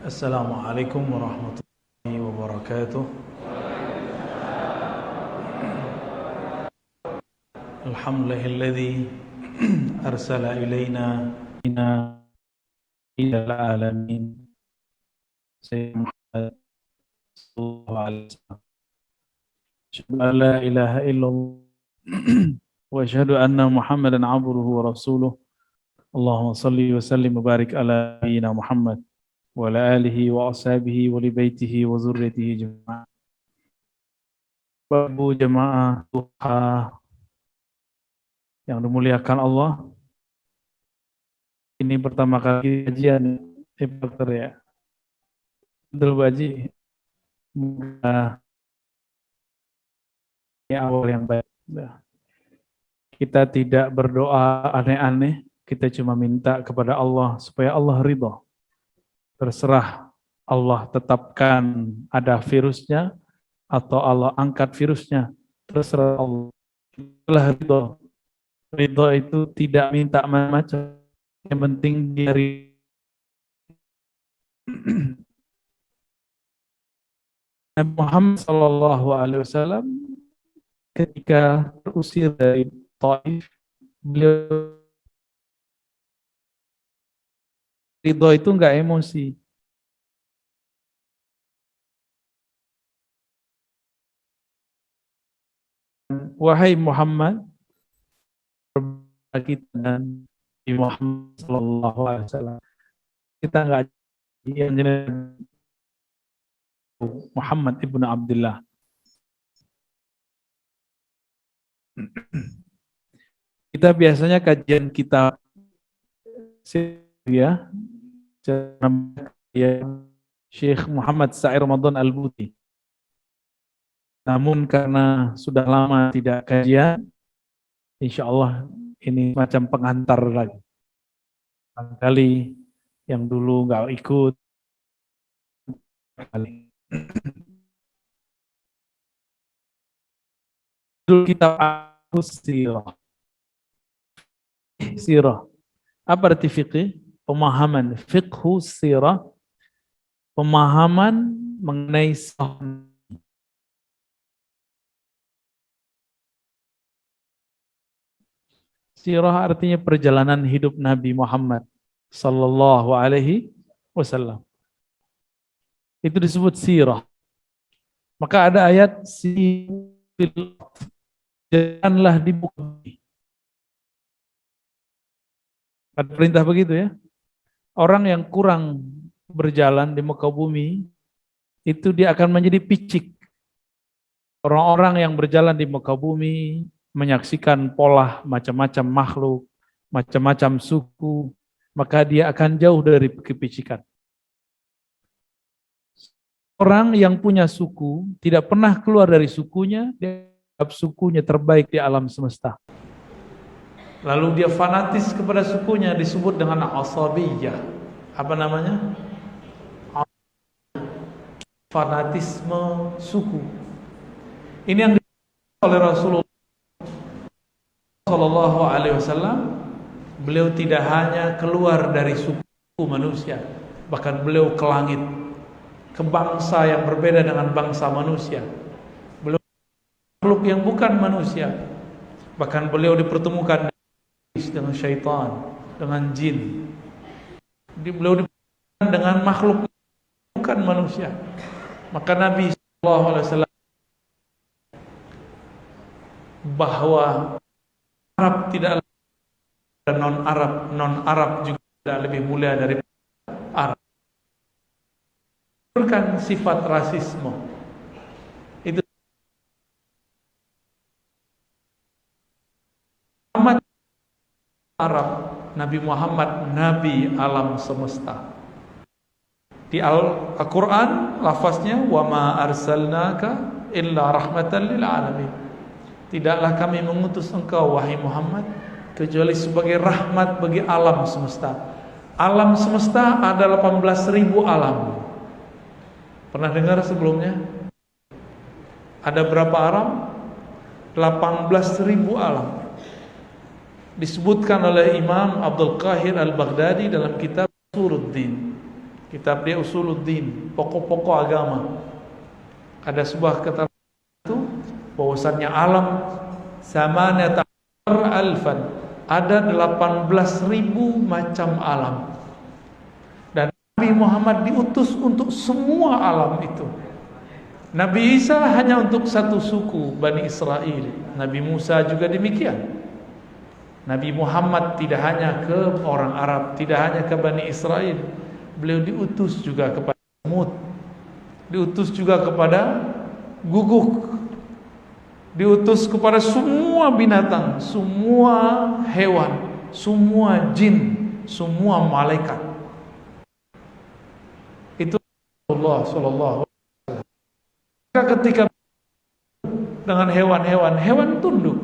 Assalamualaikum warahmatullahi wabarakatuh. Alhamdulillahilladzi arsala ilaina ilal alamin sayyidina Muhammad sallallahu alaihi wasallam. Asyhadu an la ilaha illallah wa asyhadu anna Muhammadan abduhu wa rasuluh. Allahumma salli wa sallim wa barik ala nabiyyina Muhammad wa ala alihi wa ashabihi wa li baitihi wa zurriyyatihi jemaah. Bapak jemaah duha yang dimuliakan Allah, ini pertama kali kajian Dokter ya. Betul Bu Haji. Semoga ini awal yang baik. Kita tidak berdoa aneh-aneh, kita cuma minta kepada Allah supaya Allah ridha. Terserah Allah tetapkan ada virusnya atau Allah angkat virusnya, terserah Allah. Itulah ridha. Ridha itu tidak minta macam-macam. Yang penting dari Nabi Muhammad Sallallahu Alaihi Wasallam ketika terusir dari Taif, beliau ridha itu enggak emosi. Wahai Muhammad, kita dan Nabi Muhammad Sallallahu Alaihi Wasallam, kita enggak yang Muhammad ibnu Abdullah. Kita biasanya kajian kitab ya, Syekh Muhammad Sa'ir Ramadan Al-Buti. Namun karena sudah lama tidak kajian, insya Allah ini macam pengantar lagi. Barangkali yang dulu nggak ikut, dulu kita sirah. Apa arti fikih? Pemahaman fiqhu sirah, pemahaman mengenai sirah artinya perjalanan hidup Nabi Muhammad Sallallahu Alaihi Wasallam. Itu disebut sirah. Maka ada ayat janganlah di muka bumi. Ada perintah begitu ya. Orang yang kurang berjalan di muka bumi itu dia akan menjadi picik. Orang-orang yang berjalan di muka bumi menyaksikan pola macam-macam makhluk, macam-macam suku, maka dia akan jauh dari kepicikan. Orang yang punya suku tidak pernah keluar dari sukunya, dia sukunya terbaik di alam semesta. Lalu dia fanatis kepada sukunya, disebut dengan asabiyah. Apa namanya? Fanatisme suku. Ini yang disebut oleh Rasulullah Sallallahu Alaihi Wasallam. Beliau tidak hanya keluar dari suku manusia, bahkan beliau ke langit, ke bangsa yang berbeda dengan bangsa manusia. Beliau makhluk yang bukan manusia. Bahkan beliau dipertemukan dengan syaitan, dengan jin. Beliau dipertemukan dengan makhluk bukan manusia. Maka Nabi sallallahu alaihi wasallam bahwa Arab tidak dan non-Arab juga tidak lebih mulia dari Arab. Bukan sifat rasisme. Itu Muhammad Arab, Nabi Muhammad Nabi alam semesta. Di Al-Quran lafaznya wa ma arsalnaka illa rahmatan lil alamin. Tidaklah kami mengutus engkau wahai Muhammad kecuali sebagai rahmat bagi alam semesta. Alam semesta ada 18.000 alam. Pernah dengar sebelumnya? Ada berapa alam? 18.000 alam. Disebutkan oleh Imam Abdul Qahir Al-Baghdadi dalam kitab Suruddin. Kitab dia Usuluddin, pokok-pokok agama. Ada sebuah kata itu bahwasannya alam samaniyata alfan, ada 18.000 macam alam. Dan Nabi Muhammad diutus untuk semua alam itu. Nabi Isa hanya untuk satu suku, Bani Israel. Nabi Musa juga demikian. Nabi Muhammad tidak hanya ke orang Arab, tidak hanya ke Bani Israel. Beliau diutus juga kepada Samud, diutus juga kepada guguk, diutus kepada semua binatang, semua hewan, semua jin, semua malaikat. Itu Allah sallallahu alaihi wasallam. Ketika dengan hewan-hewan, hewan tunduk.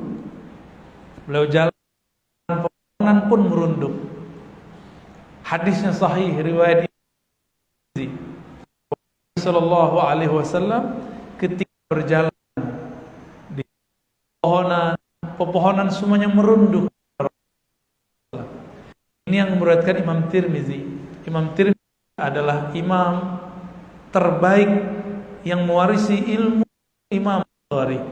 Beliau jalan, pepohonan pun merunduk. Hadisnya sahih, riwayat sallallahu alaihi wasallam ketika berjalan di pepohonan semuanya merunduk. Ini yang meriwayatkan Imam Tirmizi. Imam Tirmizi adalah imam terbaik yang mewarisi ilmu Imam Bukhari.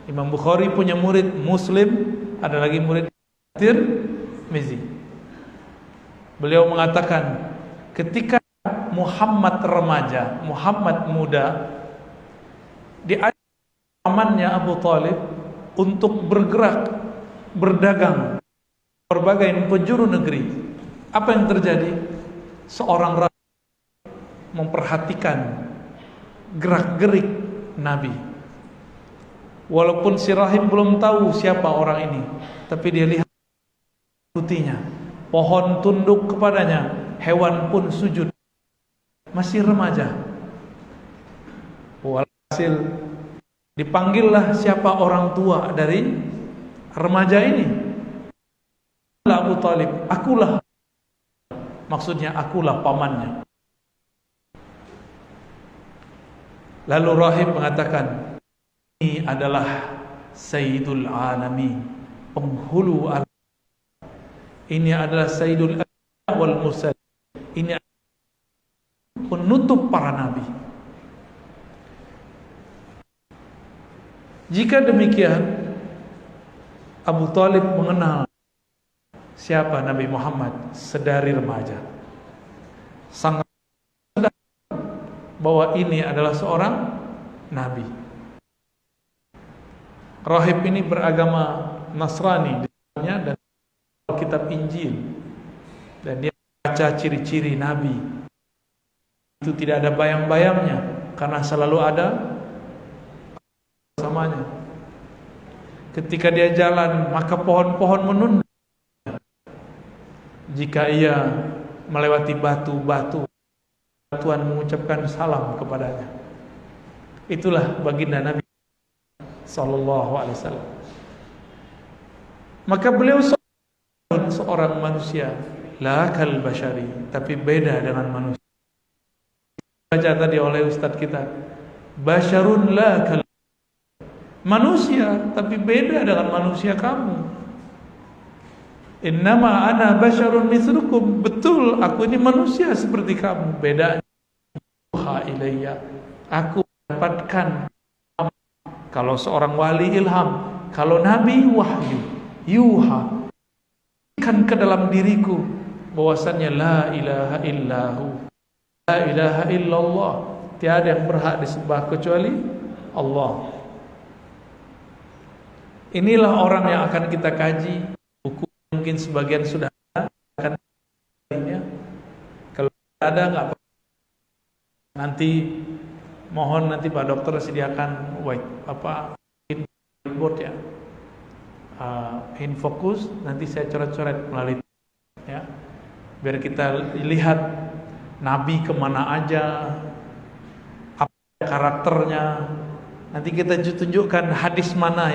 Imam Bukhari punya murid Muslim, ada lagi murid Tirmizi. Beliau mengatakan ketika Muhammad remaja, Muhammad muda, diajak pamannya Abu Talib untuk bergerak, berdagang berbagai penjuru negeri. Apa yang terjadi? Seorang raja memperhatikan gerak-gerik Nabi. Walaupun si rahib belum tahu siapa orang ini, tapi dia lihat putihnya. Pohon tunduk kepadanya, hewan pun sujud. Masih remaja. Walhasil dipanggillah siapa orang tua dari remaja ini. Abu Talib, akulah. Maksudnya akulah pamannya. Lalu rahib mengatakan, ini adalah Sayyidul Alamin, penghulu alam. Ini adalah Sayyidul Anbiya wal Mursalin. Ini adalah penutup para nabi. Jika demikian, Abu Talib mengenal siapa Nabi Muhammad sedari remaja. Sangat sadar bahwa ini adalah seorang nabi. Rahib ini beragama Nasrani dan kitab Injil, dan dia baca ciri-ciri Nabi. Itu tidak ada bayang-bayangnya karena selalu ada bersamanya. Ketika dia jalan, maka pohon-pohon menunduk. Jika ia melewati batu-batu, Tuhan mengucapkan salam kepadanya. Itulah baginda Nabi sallallahu alaihi wasallam. Maka beliau seorang manusia, la kal bashari, tapi beda dengan manusia. Baca tadi oleh ustaz kita, basharun la kal, manusia tapi beda dengan manusia kamu. Innama ana basharun mithlukum, betul aku ini manusia seperti kamu. Bedanya yuha ilayya, aku mendapatkan. Kalau seorang wali ilham, kalau nabi wahyu, yuha, kan ke dalam diriku bahwasannya la ilaha illahu, la ilaha illallah, tiada yang berhak disembah kecuali Allah. Inilah orang yang akan kita kaji. Buku mungkin sebagian sudah akan ya. Kalau ada nggak apa, nanti mohon nanti Pak Dokter sediakan whiteboard ya, infocus, nanti saya coret-coret melalui ya, biar kita lihat Nabi kemana aja, apa karakternya. Nanti kita tunjukkan hadis mana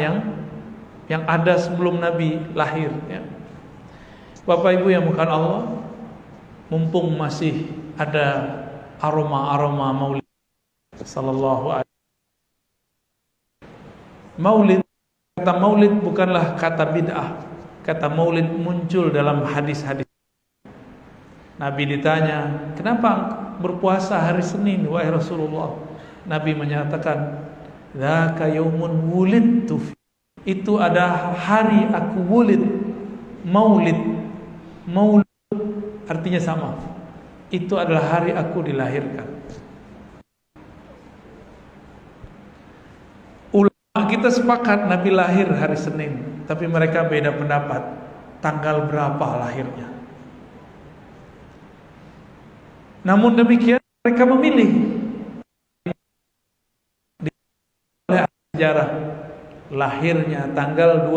yang ada sebelum Nabi lahir ya. Bapak Ibu yang bukan Allah, mumpung masih ada aroma-aroma maulid sallallahu alaihi wasallam. Maulid, kata maulid bukanlah kata bid'ah. Kata maulid muncul dalam hadis-hadis. Nabi ditanya, kenapa berpuasa hari Senin wahai Rasulullah. Nabi menyatakan, dzaka yaumun wulidtu fi. Itu ada hari aku wulid. Maulid artinya sama. Itu adalah hari aku dilahirkan. Ulama kita sepakat Nabi lahir hari Senin, tapi mereka beda pendapat tanggal berapa lahirnya. Namun demikian mereka memilih oleh sejarah lahirnya tanggal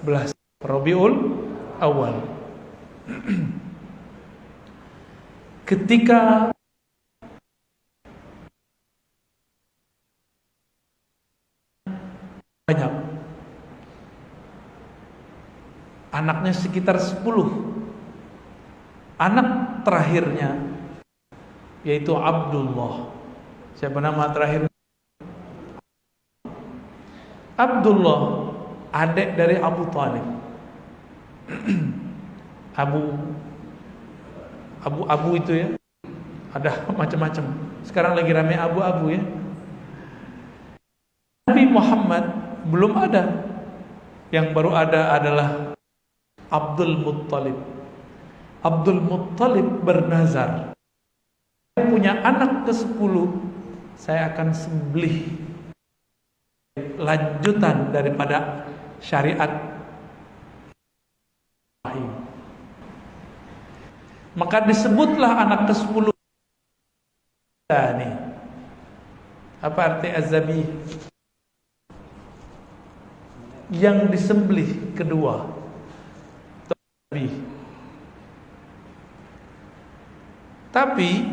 12 Rabiul Awal. Ketika banyak anaknya sekitar 10. Anak terakhirnya yaitu Abdullah. Siapa nama terakhir? Abdullah, adik dari Abu Talib. Abu itu ya, ada macam-macam. Sekarang lagi rame abu-abu ya. Nabi Muhammad belum ada. Yang baru ada adalah Abdul Muttalib. Abdul Muttalib bernazar, saya punya anak ke-10, saya akan sembelih lanjutan daripada syariat. Maka disebutlah anak ke-10 ini. Apa arti az-zabi? Yang disembelih kedua. Tapi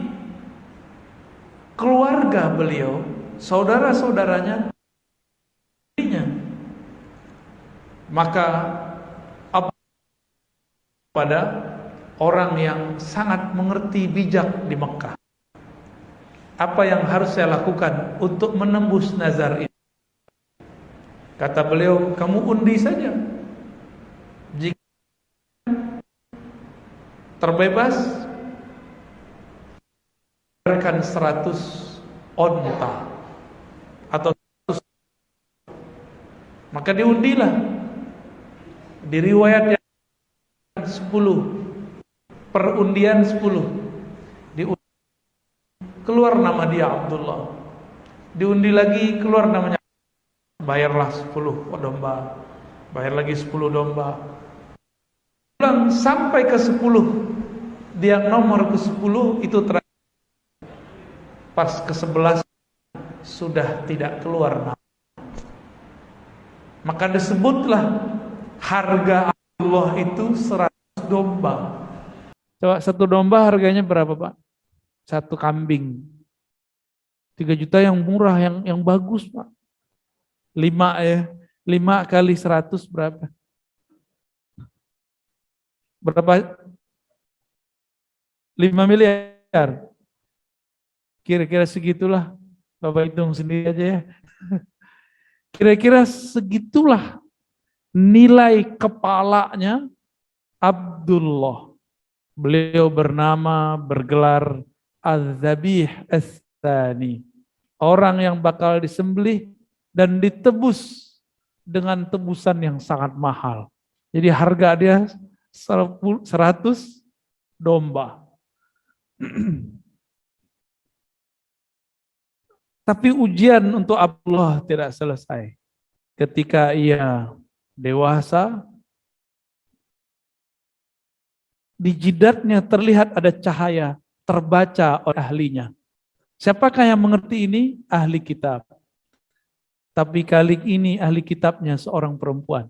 keluarga beliau, saudara-saudaranya, maka pada orang yang sangat mengerti bijak di Mekah, apa yang harus saya lakukan untuk menembus nazar ini? Kata beliau, kamu undi saja. Jika terbebas, berikan 100 onta atau 100, maka diundilah. Di riwayat yang 10, perundian 10, keluar nama dia Abdullah. Diundi lagi, keluar namanya. Bayarlah 10 domba, bayar lagi 10 domba. Pulang sampai ke 10, dia nomor ke-10 itu terakhir. Pas ke-11 sudah tidak keluar nama. Maka disebutlah harga Allah itu 100 domba. Coba 1 domba harganya berapa, Pak? 1 kambing 3 juta, yang murah, yang bagus, Pak. 5 ya, 5 kali 100 berapa? Berapa? 5 miliar. Kira-kira segitulah. Bapak hitung sendiri aja ya. Kira-kira segitulah nilai kepalanya Abdullah. Beliau bergelar Az-Zabih Ats-Tsani. Orang yang bakal disembelih dan ditebus dengan tebusan yang sangat mahal. Jadi harga dia 100 domba. Tapi ujian untuk Abdullah tidak selesai. Ketika ia dewasa, di jidatnya terlihat ada cahaya terbaca oleh ahlinya. Siapakah yang mengerti ini? Ahli kitab. Tapi kali ini ahli kitabnya seorang perempuan.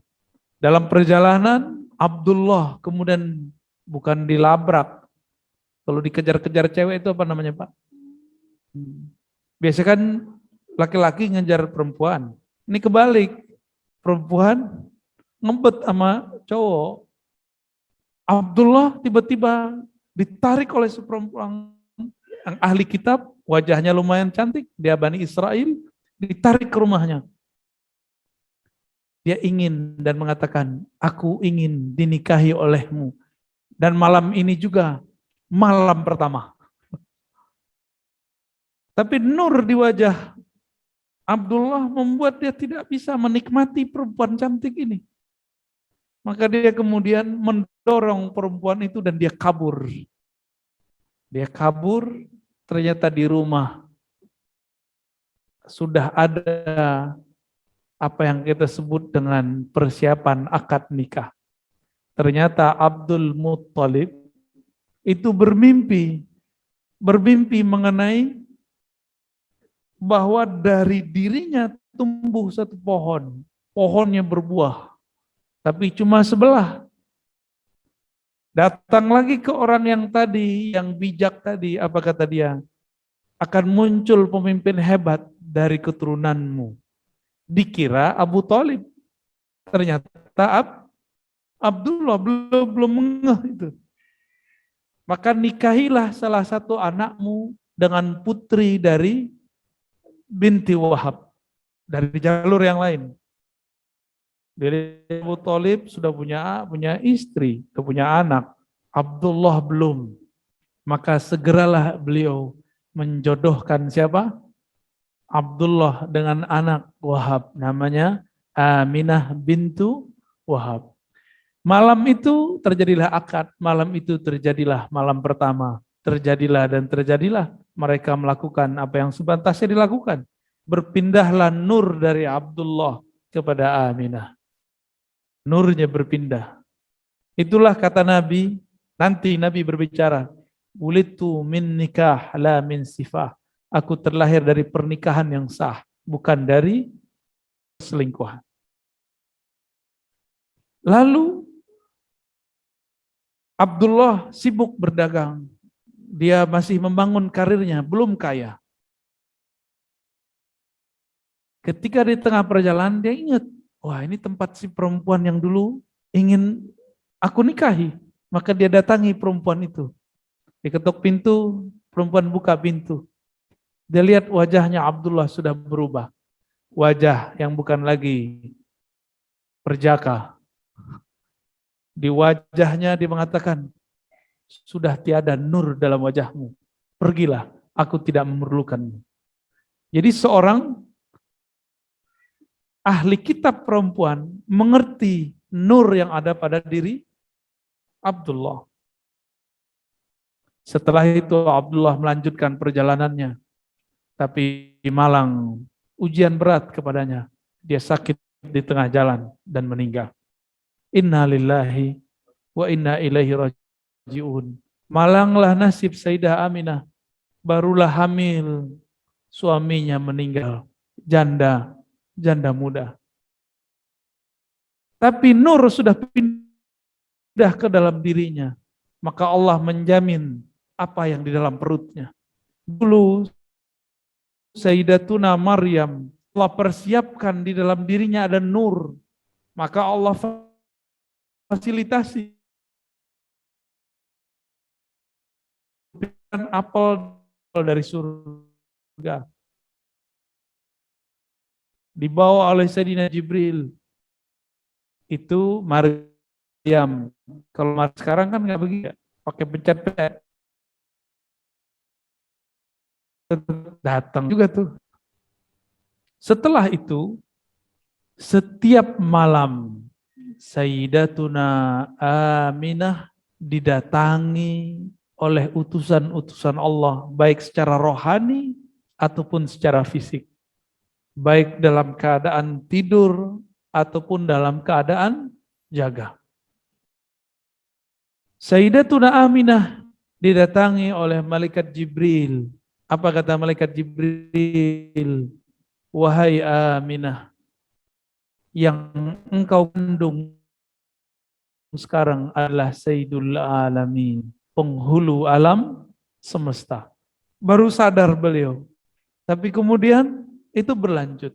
Dalam perjalanan, Abdullah kemudian bukan dilabrak. Kalau dikejar-kejar cewek itu apa namanya, Pak? Biasanya kan laki-laki ngejar perempuan. Ini kebalik. Perempuan ngebet sama cowok. Abdullah tiba-tiba ditarik oleh seperempuan yang ahli kitab, wajahnya lumayan cantik, dia Bani Israel, ditarik ke rumahnya. Dia ingin dan mengatakan, aku ingin dinikahi olehmu. Dan malam ini juga malam pertama. Tapi nur di wajah Abdullah membuat dia tidak bisa menikmati perempuan cantik ini. Maka dia kemudian mendorong perempuan itu dan dia kabur. Dia kabur, ternyata di rumah sudah ada apa yang kita sebut dengan persiapan akad nikah. Ternyata Abdul Muttalib itu bermimpi mengenai bahwa dari dirinya tumbuh satu pohon, pohonnya berbuah, tapi cuma sebelah. Datang lagi ke orang yang tadi, yang bijak tadi, apa kata dia? Akan muncul pemimpin hebat dari keturunanmu. Dikira Abu Thalib, ternyata Abdullah belum mengeh itu. Maka nikahilah salah satu anakmu dengan putri dari binti Wahab, dari jalur yang lain. Dari Abu Thalib sudah punya istri, sudah punya anak. Abdullah belum. Maka segeralah beliau menjodohkan siapa? Abdullah dengan anak Wahab, namanya Aminah bintu Wahab. Malam itu terjadilah akad, malam itu terjadilah malam pertama. Terjadilah mereka melakukan apa yang sepantasnya dilakukan. Berpindahlah nur dari Abdullah kepada Aminah. Nurnya berpindah. Itulah kata Nabi, nanti Nabi berbicara, "Wulidtu min nikah la min sifah." Aku terlahir dari pernikahan yang sah, bukan dari selingkuhan. Lalu Abdullah sibuk berdagang. Dia masih membangun karirnya, belum kaya. Ketika di tengah perjalanan dia ingat, wah ini tempat si perempuan yang dulu ingin aku nikahi. Maka dia datangi perempuan itu. Diketuk pintu, perempuan buka pintu. Dia lihat wajahnya Abdullah sudah berubah. Wajah yang bukan lagi perjaka. Di wajahnya dia mengatakan, sudah tiada nur dalam wajahmu. Pergilah, aku tidak memerlukanmu. Jadi seorang ahli kitab perempuan mengerti nur yang ada pada diri Abdullah. Setelah itu Abdullah melanjutkan perjalanannya. Tapi malang ujian berat kepadanya. Dia sakit di tengah jalan dan meninggal. Inna lillahi wa inna ilaihi raji'un. Malanglah nasib Sayyidah Aminah. Barulah hamil, suaminya meninggal. Janda muda. Tapi nur sudah pindah ke dalam dirinya. Maka Allah menjamin apa yang di dalam perutnya. Dulu Sayyidatuna Maryam Allah persiapkan di dalam dirinya ada nur. Maka Allah fasilitasi apel dari surga. Dibawa oleh Sayyidina Jibril. Itu Maryam. Kalau sekarang kan nggak begitu, pakai pencet-pencet. Datang juga tuh. Setelah itu, setiap malam Sayyidatuna Aminah didatangi oleh utusan-utusan Allah, baik secara rohani ataupun secara fisik. Baik dalam keadaan tidur ataupun dalam keadaan jaga. Sayyidatuna Aminah didatangi oleh malaikat Jibril. Apa kata malaikat Jibril? Wahai Aminah, yang engkau kandung sekarang adalah Sayyidul Alamin, penghulu alam semesta. Baru sadar beliau. Tapi kemudian itu berlanjut.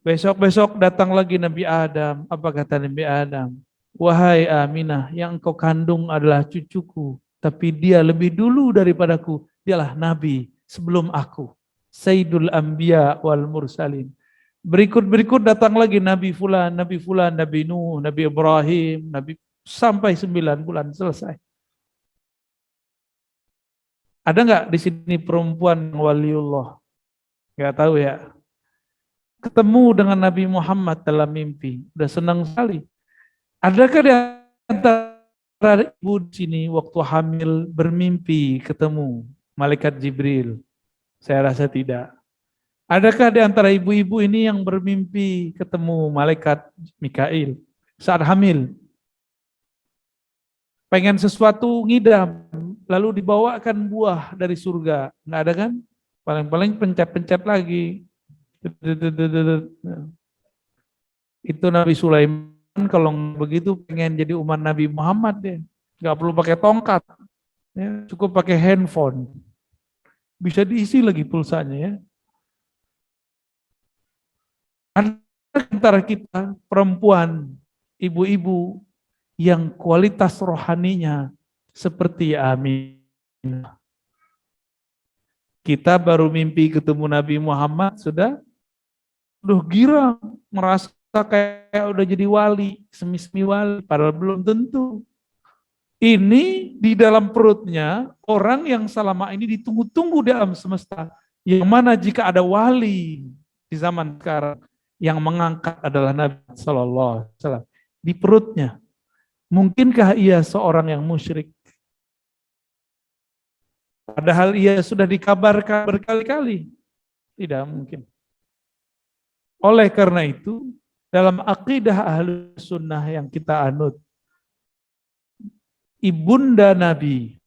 Besok-besok datang lagi Nabi Adam. Apa kata Nabi Adam? Wahai Aminah, yang engkau kandung adalah cucuku, tapi dia lebih dulu daripadaku. Dialah Nabi sebelum aku. Sayyidul Anbiya wal Mursalin. Berikut datang lagi Nabi Fulan, Nabi Nuh, Nabi Ibrahim, Nabi sampai 9 bulan selesai. Ada nggak di sini perempuan yang waliullah? Nggak tahu ya. Ketemu dengan Nabi Muhammad dalam mimpi, udah senang sekali. Adakah di antara ibu di sini waktu hamil bermimpi ketemu malaikat Jibril? Saya rasa tidak. Adakah di antara ibu-ibu ini yang bermimpi ketemu malaikat Mikail saat hamil? Pengen sesuatu ngidam, lalu dibawakan buah dari surga. Nggak ada kan? Paling-paling pencet-pencet lagi. Itu Nabi Sulaiman kalau begitu pengen jadi umat Nabi Muhammad deh. Nggak perlu pakai tongkat, ya, cukup pakai handphone. Bisa diisi lagi pulsanya ya. Ada antara kita perempuan, ibu-ibu yang kualitas rohaninya seperti Amin. Kita baru mimpi ketemu Nabi Muhammad sudah girang, merasa kayak udah jadi wali, semi-semi wali, padahal belum tentu. Ini di dalam perutnya orang yang selama ini ditunggu-tunggu di alam semesta. Yang mana jika ada wali di zaman sekarang yang mengangkat adalah Nabi Sallallahu Alaihi Wasallam di perutnya. Mungkinkah ia seorang yang musyrik? Padahal ia sudah dikabarkan berkali-kali. Tidak mungkin. Oleh karena itu, dalam akidah Ahlus Sunnah yang kita anut, ibunda Nabi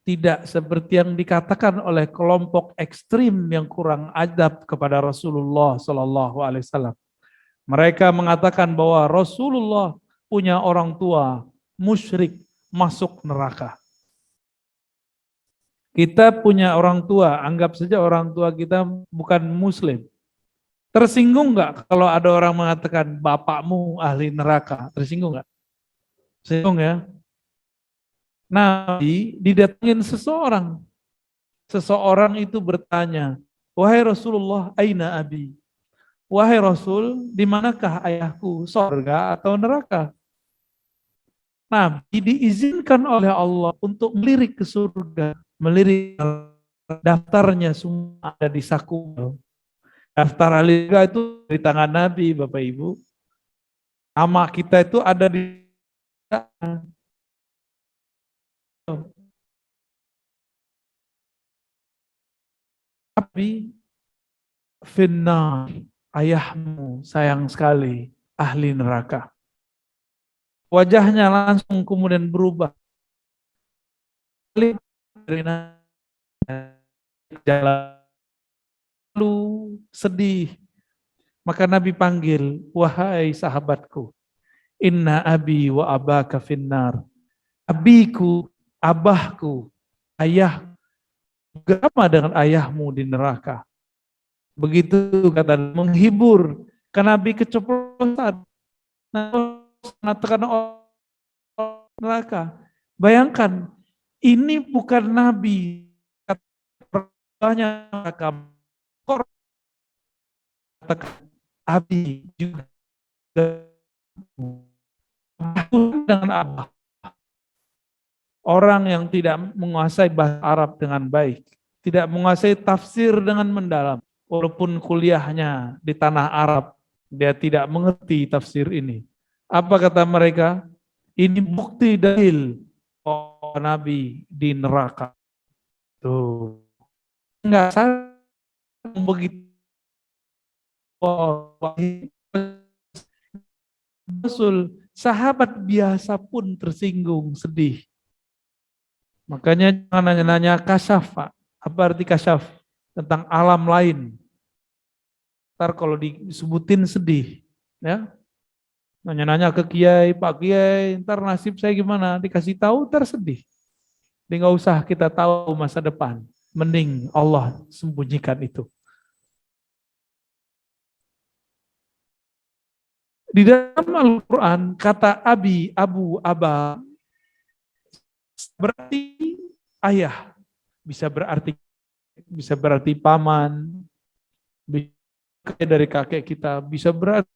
tidak seperti yang dikatakan oleh kelompok ekstrim yang kurang adab kepada Rasulullah Sallallahu Alaihi Wasallam. Mereka mengatakan bahwa Rasulullah punya orang tua musyrik masuk neraka. Kita punya orang tua, anggap saja orang tua kita bukan Muslim. Tersinggung nggak kalau ada orang mengatakan bapakmu ahli neraka? Tersinggung nggak? Tersinggung ya. Nabi didatengin seseorang. Seseorang itu bertanya, wahai Rasulullah, aina abi? Wahai Rasul, di manakah ayahku? Sorga atau neraka? Nabi diizinkan oleh Allah untuk melirik ke surga. Melirik daftarnya semua ada di saku. Daftar ahli surga itu di tangan Nabi, Bapak Ibu. Nama kita itu ada di Nabi finnar, ayahmu sayang sekali ahli neraka. Wajahnya langsung kemudian berubah. Lalu sedih. Maka Nabi panggil, wahai sahabatku, inna abi wa abaka finnar. Abiku, abahku, ayah, sama dengan ayahmu di neraka. Begitu kata menghibur, karena Nabi keceplosan. Mengatakan neraka. Bayangkan, ini bukan Nabi. Katanya katakan Abi juga dengan abah. Orang yang tidak menguasai bahasa Arab dengan baik, tidak menguasai tafsir dengan mendalam, walaupun kuliahnya di tanah Arab, dia tidak mengerti tafsir ini. Apa kata mereka? Ini bukti dalil oh, Nabi di neraka. Tuh. Enggak salah begitu. Oh, Rasul, sahabat biasa pun tersinggung, sedih. Makanya jangan nanya-nanya kasyaf, Pak. Apa arti kasyaf? Tentang alam lain. Ntar kalau disebutin sedih. Ya, nanya-nanya ke Kiai, Pak Kiai, ntar nasib saya gimana? Dikasih tahu, ntar sedih. Jadi nggak usah kita tahu masa depan. Mending Allah sembunyikan itu. Di dalam Al-Quran, kata abi, abu, aba, berarti ayah. Bisa berarti paman, bisa dari kakek kita, bisa berarti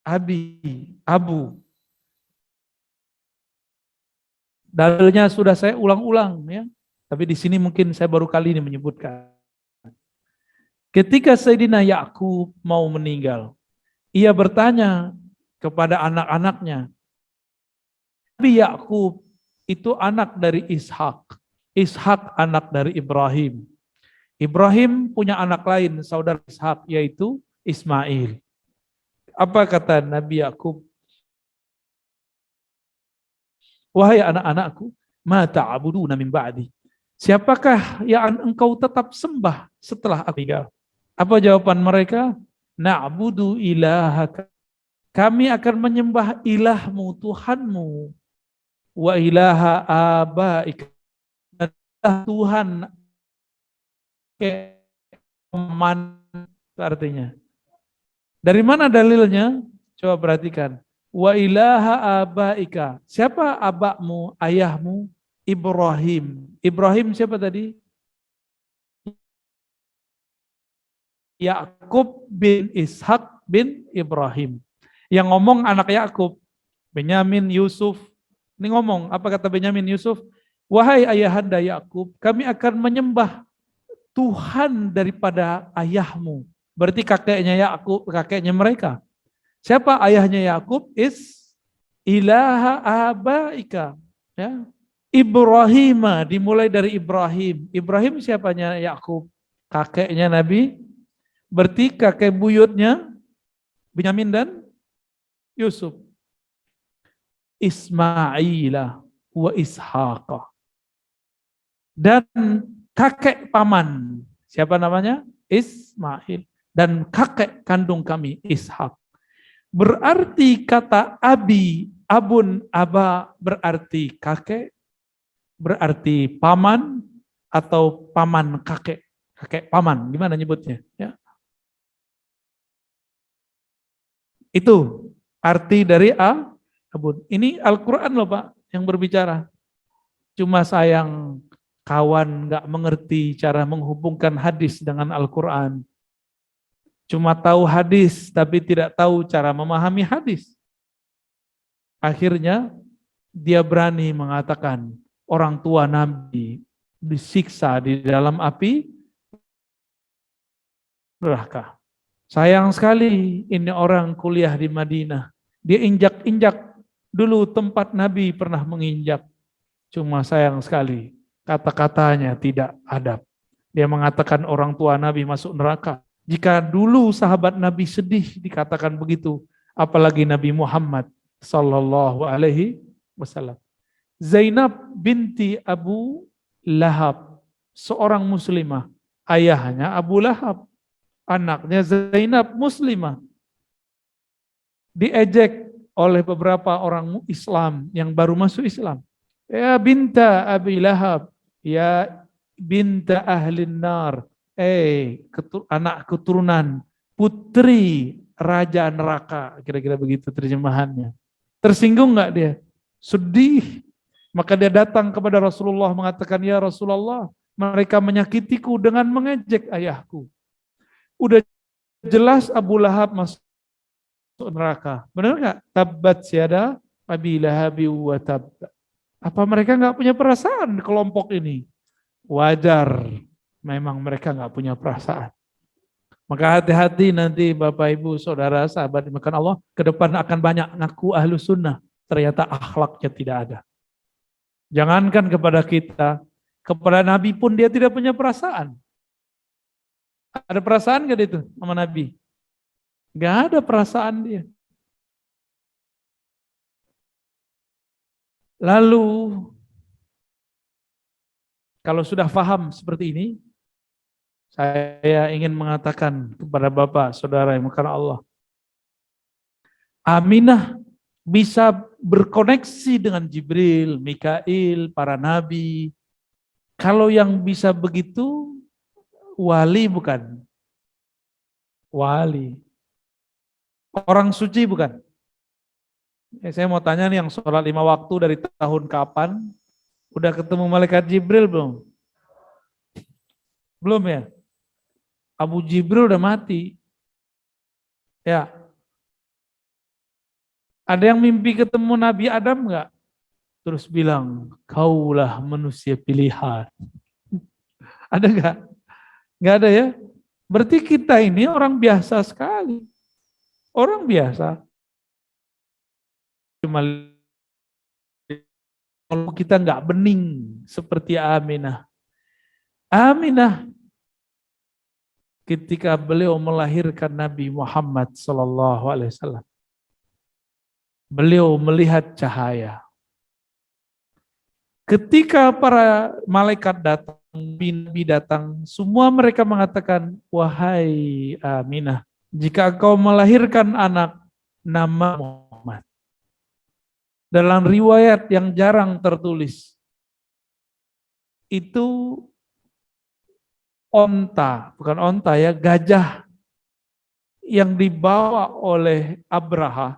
abi, abu. Dalilnya sudah saya ulang-ulang ya. Tapi di sini mungkin saya baru kali ini menyebutkan. Ketika Sayyidina Yakub mau meninggal, ia bertanya kepada anak-anaknya. Nabi Yakub itu anak dari Ishak. Ishak anak dari Ibrahim. Ibrahim punya anak lain, saudara Ishak, yaitu Ismail. Apa kata Nabi Yakub? Wahai anak-anakku, ma ta'buduna min ba'di. Siapakah yang engkau tetap sembah setelah aku tinggal? Apa jawaban mereka? Na'budu ilahaka. Kami akan menyembah ilahmu, Tuhanmu. Wa ilaha abaika. Tuhan keman artinya. Dari mana dalilnya? Coba perhatikan. Wa ilaha abaika. Siapa abakmu, ayahmu? Ibrahim. Ibrahim siapa tadi? Yakub bin Ishak bin Ibrahim. Yang ngomong anak Yakub, Benyamin, Yusuf. Ini ngomong, apa kata Benyamin, Yusuf? Wahai ayahanda Yakub, kami akan menyembah Tuhan daripada ayahmu. Berarti kakeknya Yakub, kakeknya mereka. Siapa ayahnya Yakub? Ilaha abaika. Ya. Ibrahim, dimulai dari Ibrahim. Ibrahim siapanya Yakub? Kakeknya Nabi. Berarti kakek buyutnya Benyamin dan Yusuf. Ismailah wa Ishaq. Dan kakek paman. Siapa namanya? Ismail. Dan kakek kandung kami Ishak. Berarti kata abi, abun, aba berarti kakek, berarti paman atau paman kakek. Kakek paman, gimana nyebutnya? Ya. Itu arti dari abun. Ini Al-Quran loh Pak yang berbicara. Cuma sayang kawan nggak mengerti cara menghubungkan hadis dengan Al-Quran. Cuma tahu hadis tapi tidak tahu cara memahami hadis. Akhirnya dia berani mengatakan orang tua Nabi disiksa di dalam api neraka. Sayang sekali ini orang kuliah di Madinah. Dia injak-injak dulu tempat Nabi pernah menginjak. Cuma sayang sekali kata-katanya tidak adab. Dia mengatakan orang tua Nabi masuk neraka. Jika dulu sahabat Nabi sedih dikatakan begitu, apalagi Nabi Muhammad sallallahu alaihi wasallam. Zainab binti Abu Lahab, seorang muslimah, ayahnya Abu Lahab. Anaknya Zainab muslimah. Diejek oleh beberapa orang Islam yang baru masuk Islam. Ya binta Abi Lahab, ya binta ahlin nar. Anak keturunan putri raja neraka, kira-kira begitu terjemahannya. Tersinggung enggak dia? Sedih. Maka dia datang kepada Rasulullah mengatakan, ya Rasulullah, mereka menyakitiku dengan mengejek ayahku. Udah jelas Abu Lahab masuk neraka. Benar nggak? Tabbat syada Abi Lahabi wa tab. Apa mereka nggak punya perasaan kelompok ini? Wajar. Memang mereka nggak punya perasaan. Maka hati-hati nanti Bapak Ibu Saudara sahabat dimakan Allah, ke depan akan banyak ngaku ahlu sunnah, ternyata akhlaknya tidak ada. Jangankan kepada kita, kepada Nabi pun dia tidak punya perasaan. Ada perasaan gak itu sama Nabi? Gak ada perasaan dia. Lalu, kalau sudah paham seperti ini, saya ingin mengatakan kepada Bapak, Saudara yang makan Allah. Aminah bisa berkoneksi dengan Jibril, Mikail, para Nabi. Kalau yang bisa begitu, wali bukan? Wali. Orang suci bukan? Saya mau tanya nih yang sholat 5 waktu dari tahun kapan? Udah ketemu malaikat Jibril belum? Belum ya? Abu Jibril udah mati. Ya. Ada yang mimpi ketemu Nabi Adam enggak? terus bilang, kaulah manusia pilihan. Ada nggak? Nggak ada ya? Berarti kita ini orang biasa sekali. Orang biasa. Cuma kalau kita nggak bening seperti Aminah. Aminah ketika beliau melahirkan Nabi Muhammad SAW, beliau melihat cahaya. Ketika para malaikat datang, Nabi datang, semua mereka mengatakan, wahai Aminah, jika kau melahirkan anak, nama Muhammad. Dalam riwayat yang jarang tertulis, itu bukan onta ya, gajah yang dibawa oleh Abraha.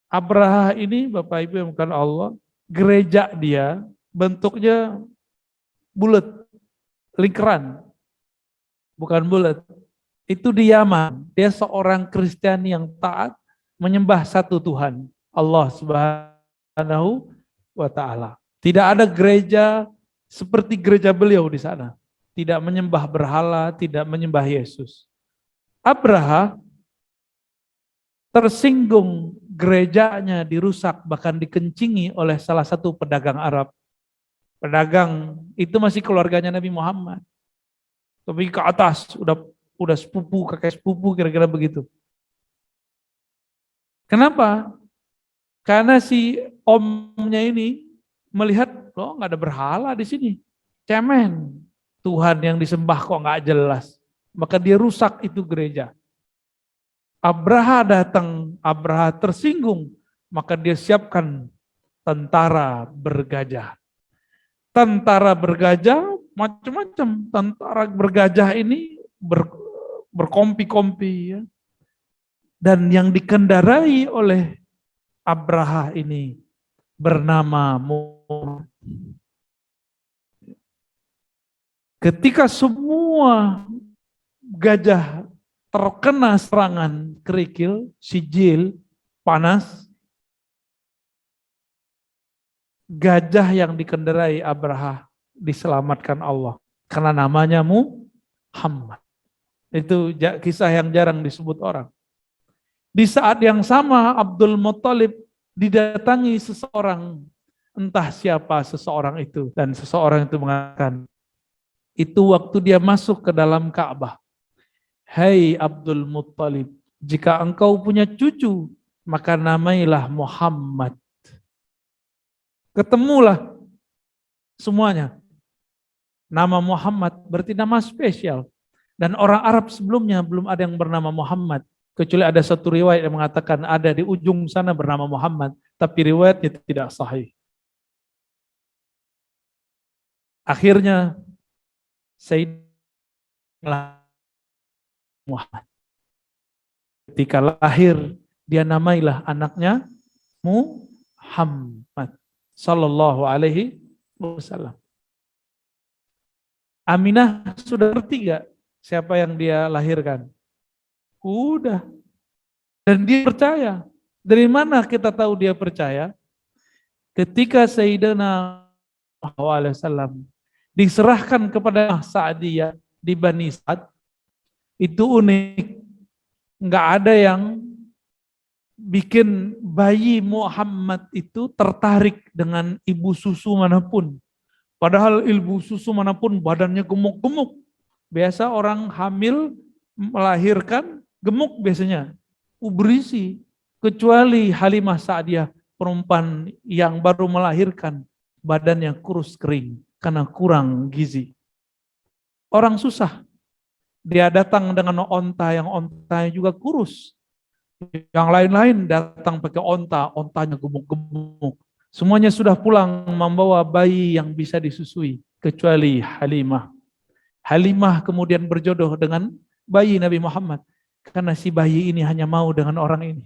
Abraha ini Bapak Ibu yang bukan Allah, gereja dia bentuknya bulat, lingkaran, bukan bulat. Itu di Yaman. Dia seorang Kristiani yang taat menyembah satu Tuhan, Allah Subhanahu wa Ta'ala. Tidak ada gereja seperti gereja beliau di sana. Tidak menyembah berhala, tidak menyembah Yesus. Abraha tersinggung, gerejanya dirusak, bahkan dikencingi oleh salah satu pedagang Arab. Pedagang itu masih keluarganya Nabi Muhammad. Tapi ke atas, udah sepupu, kakek sepupu, kira-kira begitu. Kenapa? Karena si omnya ini melihat, loh nggak ada berhala di sini. Cemen. Tuhan yang disembah kok nggak jelas. Maka dia rusak itu gereja. Abraha datang, Abraha tersinggung, maka dia siapkan tentara bergajah. Tentara bergajah macam-macam. Tentara bergajah ini berkompi-kompi ya. Dan yang dikendarai oleh Abraha ini bernama Muhammad. Ketika semua gajah terkena serangan kerikil, sijil, panas, gajah yang dikendarai Abraha diselamatkan Allah karena namanya Muhammad. Itu kisah yang jarang disebut orang. Di saat yang sama Abdul Muttalib didatangi seseorang, entah siapa seseorang itu, dan seseorang itu mengatakan, itu waktu dia masuk ke dalam Ka'bah. Hai Abdul Muttalib, jika engkau punya cucu, maka namailah Muhammad. Ketemulah semuanya. Nama Muhammad berarti nama spesial. Dan orang Arab sebelumnya belum ada yang bernama Muhammad. Kecuali ada satu riwayat yang mengatakan ada di ujung sana bernama Muhammad. Tapi riwayatnya tidak sahih. Akhirnya Sayyidina Muhammad. Ketika lahir, dia namailah anaknya Muhammad sallallahu alaihi wasallam. Aminah sudah ngerti gak siapa yang dia lahirkan? Udah. Dan dia percaya. Dari mana kita tahu dia percaya? Ketika Sayyidina Muhammad SAW diserahkan kepada Sa'diyah di Bani Sa'd, itu unik. Nggak ada yang bikin bayi Muhammad itu tertarik dengan ibu susu manapun. Padahal ibu susu manapun badannya gemuk-gemuk. Biasa orang hamil melahirkan gemuk biasanya, berisi. Kecuali Halimah Sa'diyah, perempuan yang baru melahirkan, badannya kurus kering karena kurang gizi. Orang susah. Dia datang dengan onta yang ontanya juga kurus. Yang lain-lain datang pakai onta, ontanya gemuk-gemuk. Semuanya sudah pulang membawa bayi yang bisa disusui, kecuali Halimah. Halimah kemudian berjodoh dengan bayi Nabi Muhammad. Karena si bayi ini hanya mau dengan orang ini.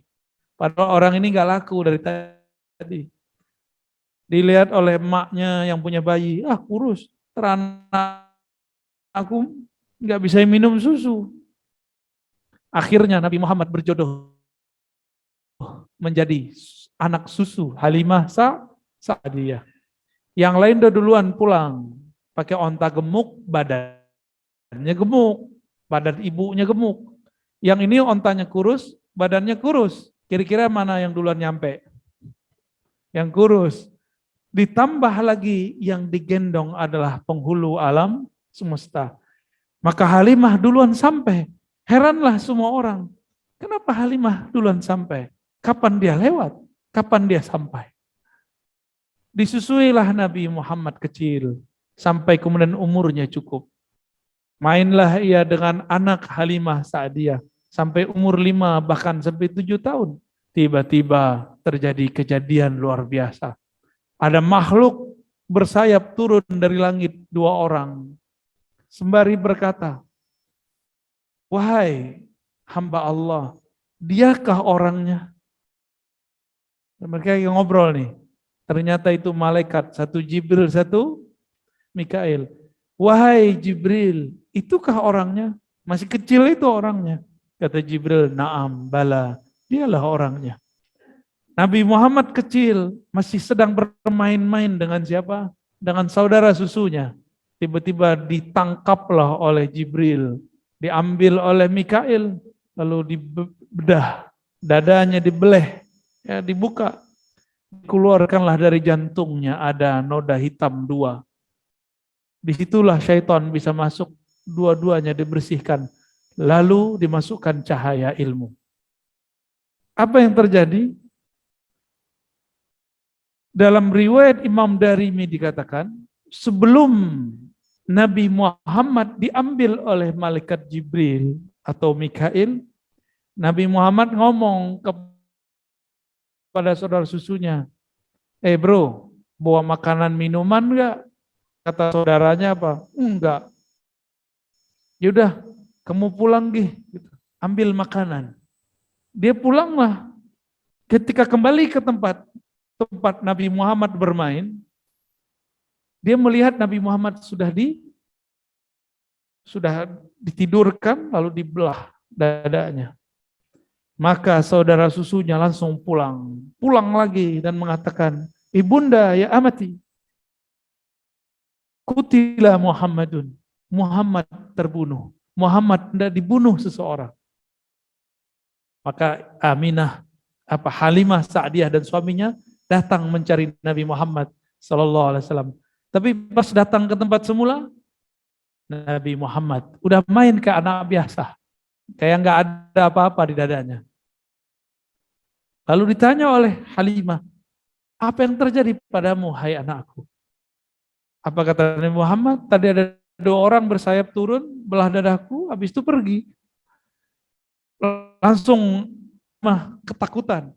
Padahal orang ini gak laku dari tadi. Dilihat oleh emaknya yang punya bayi, kurus. Teranak aku gak bisa minum susu. Akhirnya Nabi Muhammad berjodoh menjadi anak susu Halimah Sa'diyah. Yang lain udah duluan pulang. Pakai onta gemuk, badannya gemuk. Badan ibunya gemuk. Yang ini ontanya kurus, badannya kurus. Kira-kira mana yang duluan nyampe? Yang kurus. Ditambah lagi yang digendong adalah penghulu alam semesta. Maka Halimah duluan sampai. Heranlah semua orang. Kenapa Halimah duluan sampai? Kapan dia lewat? Kapan dia sampai? Disusuilah Nabi Muhammad kecil. Sampai kemudian umurnya cukup. Mainlah ia dengan anak Halimah Sa'diyah. Sampai umur 5 bahkan sampai 7 tahun. Tiba-tiba terjadi kejadian luar biasa. Ada makhluk bersayap turun dari langit 2 orang. Sembari berkata, wahai hamba Allah, diakah orangnya? Mereka yang ngobrol nih. Ternyata itu malaikat, satu Jibril, satu Mikail. Wahai Jibril, itukah orangnya? Masih kecil itu orangnya. Kata Jibril, na'am, bala, dialah orangnya. Nabi Muhammad kecil, masih sedang bermain-main dengan siapa? Dengan saudara susunya. Tiba-tiba ditangkaplah oleh Jibril. Diambil oleh Mikail, lalu dibedah. Dadanya dibeleh, ya, dibuka. Keluarkanlah dari jantungnya ada noda hitam 2. Disitulah syaitan bisa masuk, dua-duanya dibersihkan. Lalu dimasukkan cahaya ilmu. Apa yang terjadi? Dalam riwayat Imam Darimi dikatakan, sebelum Nabi Muhammad diambil oleh malaikat Jibril atau Mikail, Nabi Muhammad ngomong kepada saudara susunya, bro, bawa makanan minuman enggak? Kata saudaranya apa? Enggak. Yaudah, kamu pulang gih, ambil makanan. Dia pulanglah. Ketika kembali ke tempat Nabi Muhammad bermain, dia melihat Nabi Muhammad sudah ditidurkan lalu dibelah dadanya. Maka saudara susunya langsung pulang lagi dan mengatakan, ibunda ya amati, kutila Muhammadun, Muhammad terbunuh, Muhammad tidak dibunuh seseorang. Maka Halimah Sa'diyah dan suaminya datang mencari Nabi Muhammad sallallahu alaihi wasallam. Tapi pas datang ke tempat semula, Nabi Muhammad udah main ke anak biasa, kayak nggak ada apa-apa di dadanya. Lalu ditanya oleh Halimah, apa yang terjadi padamu, hai anakku? Apa kata Nabi Muhammad? Tadi ada 2 orang bersayap turun, belah dadaku, habis itu pergi. Langsung ketakutan.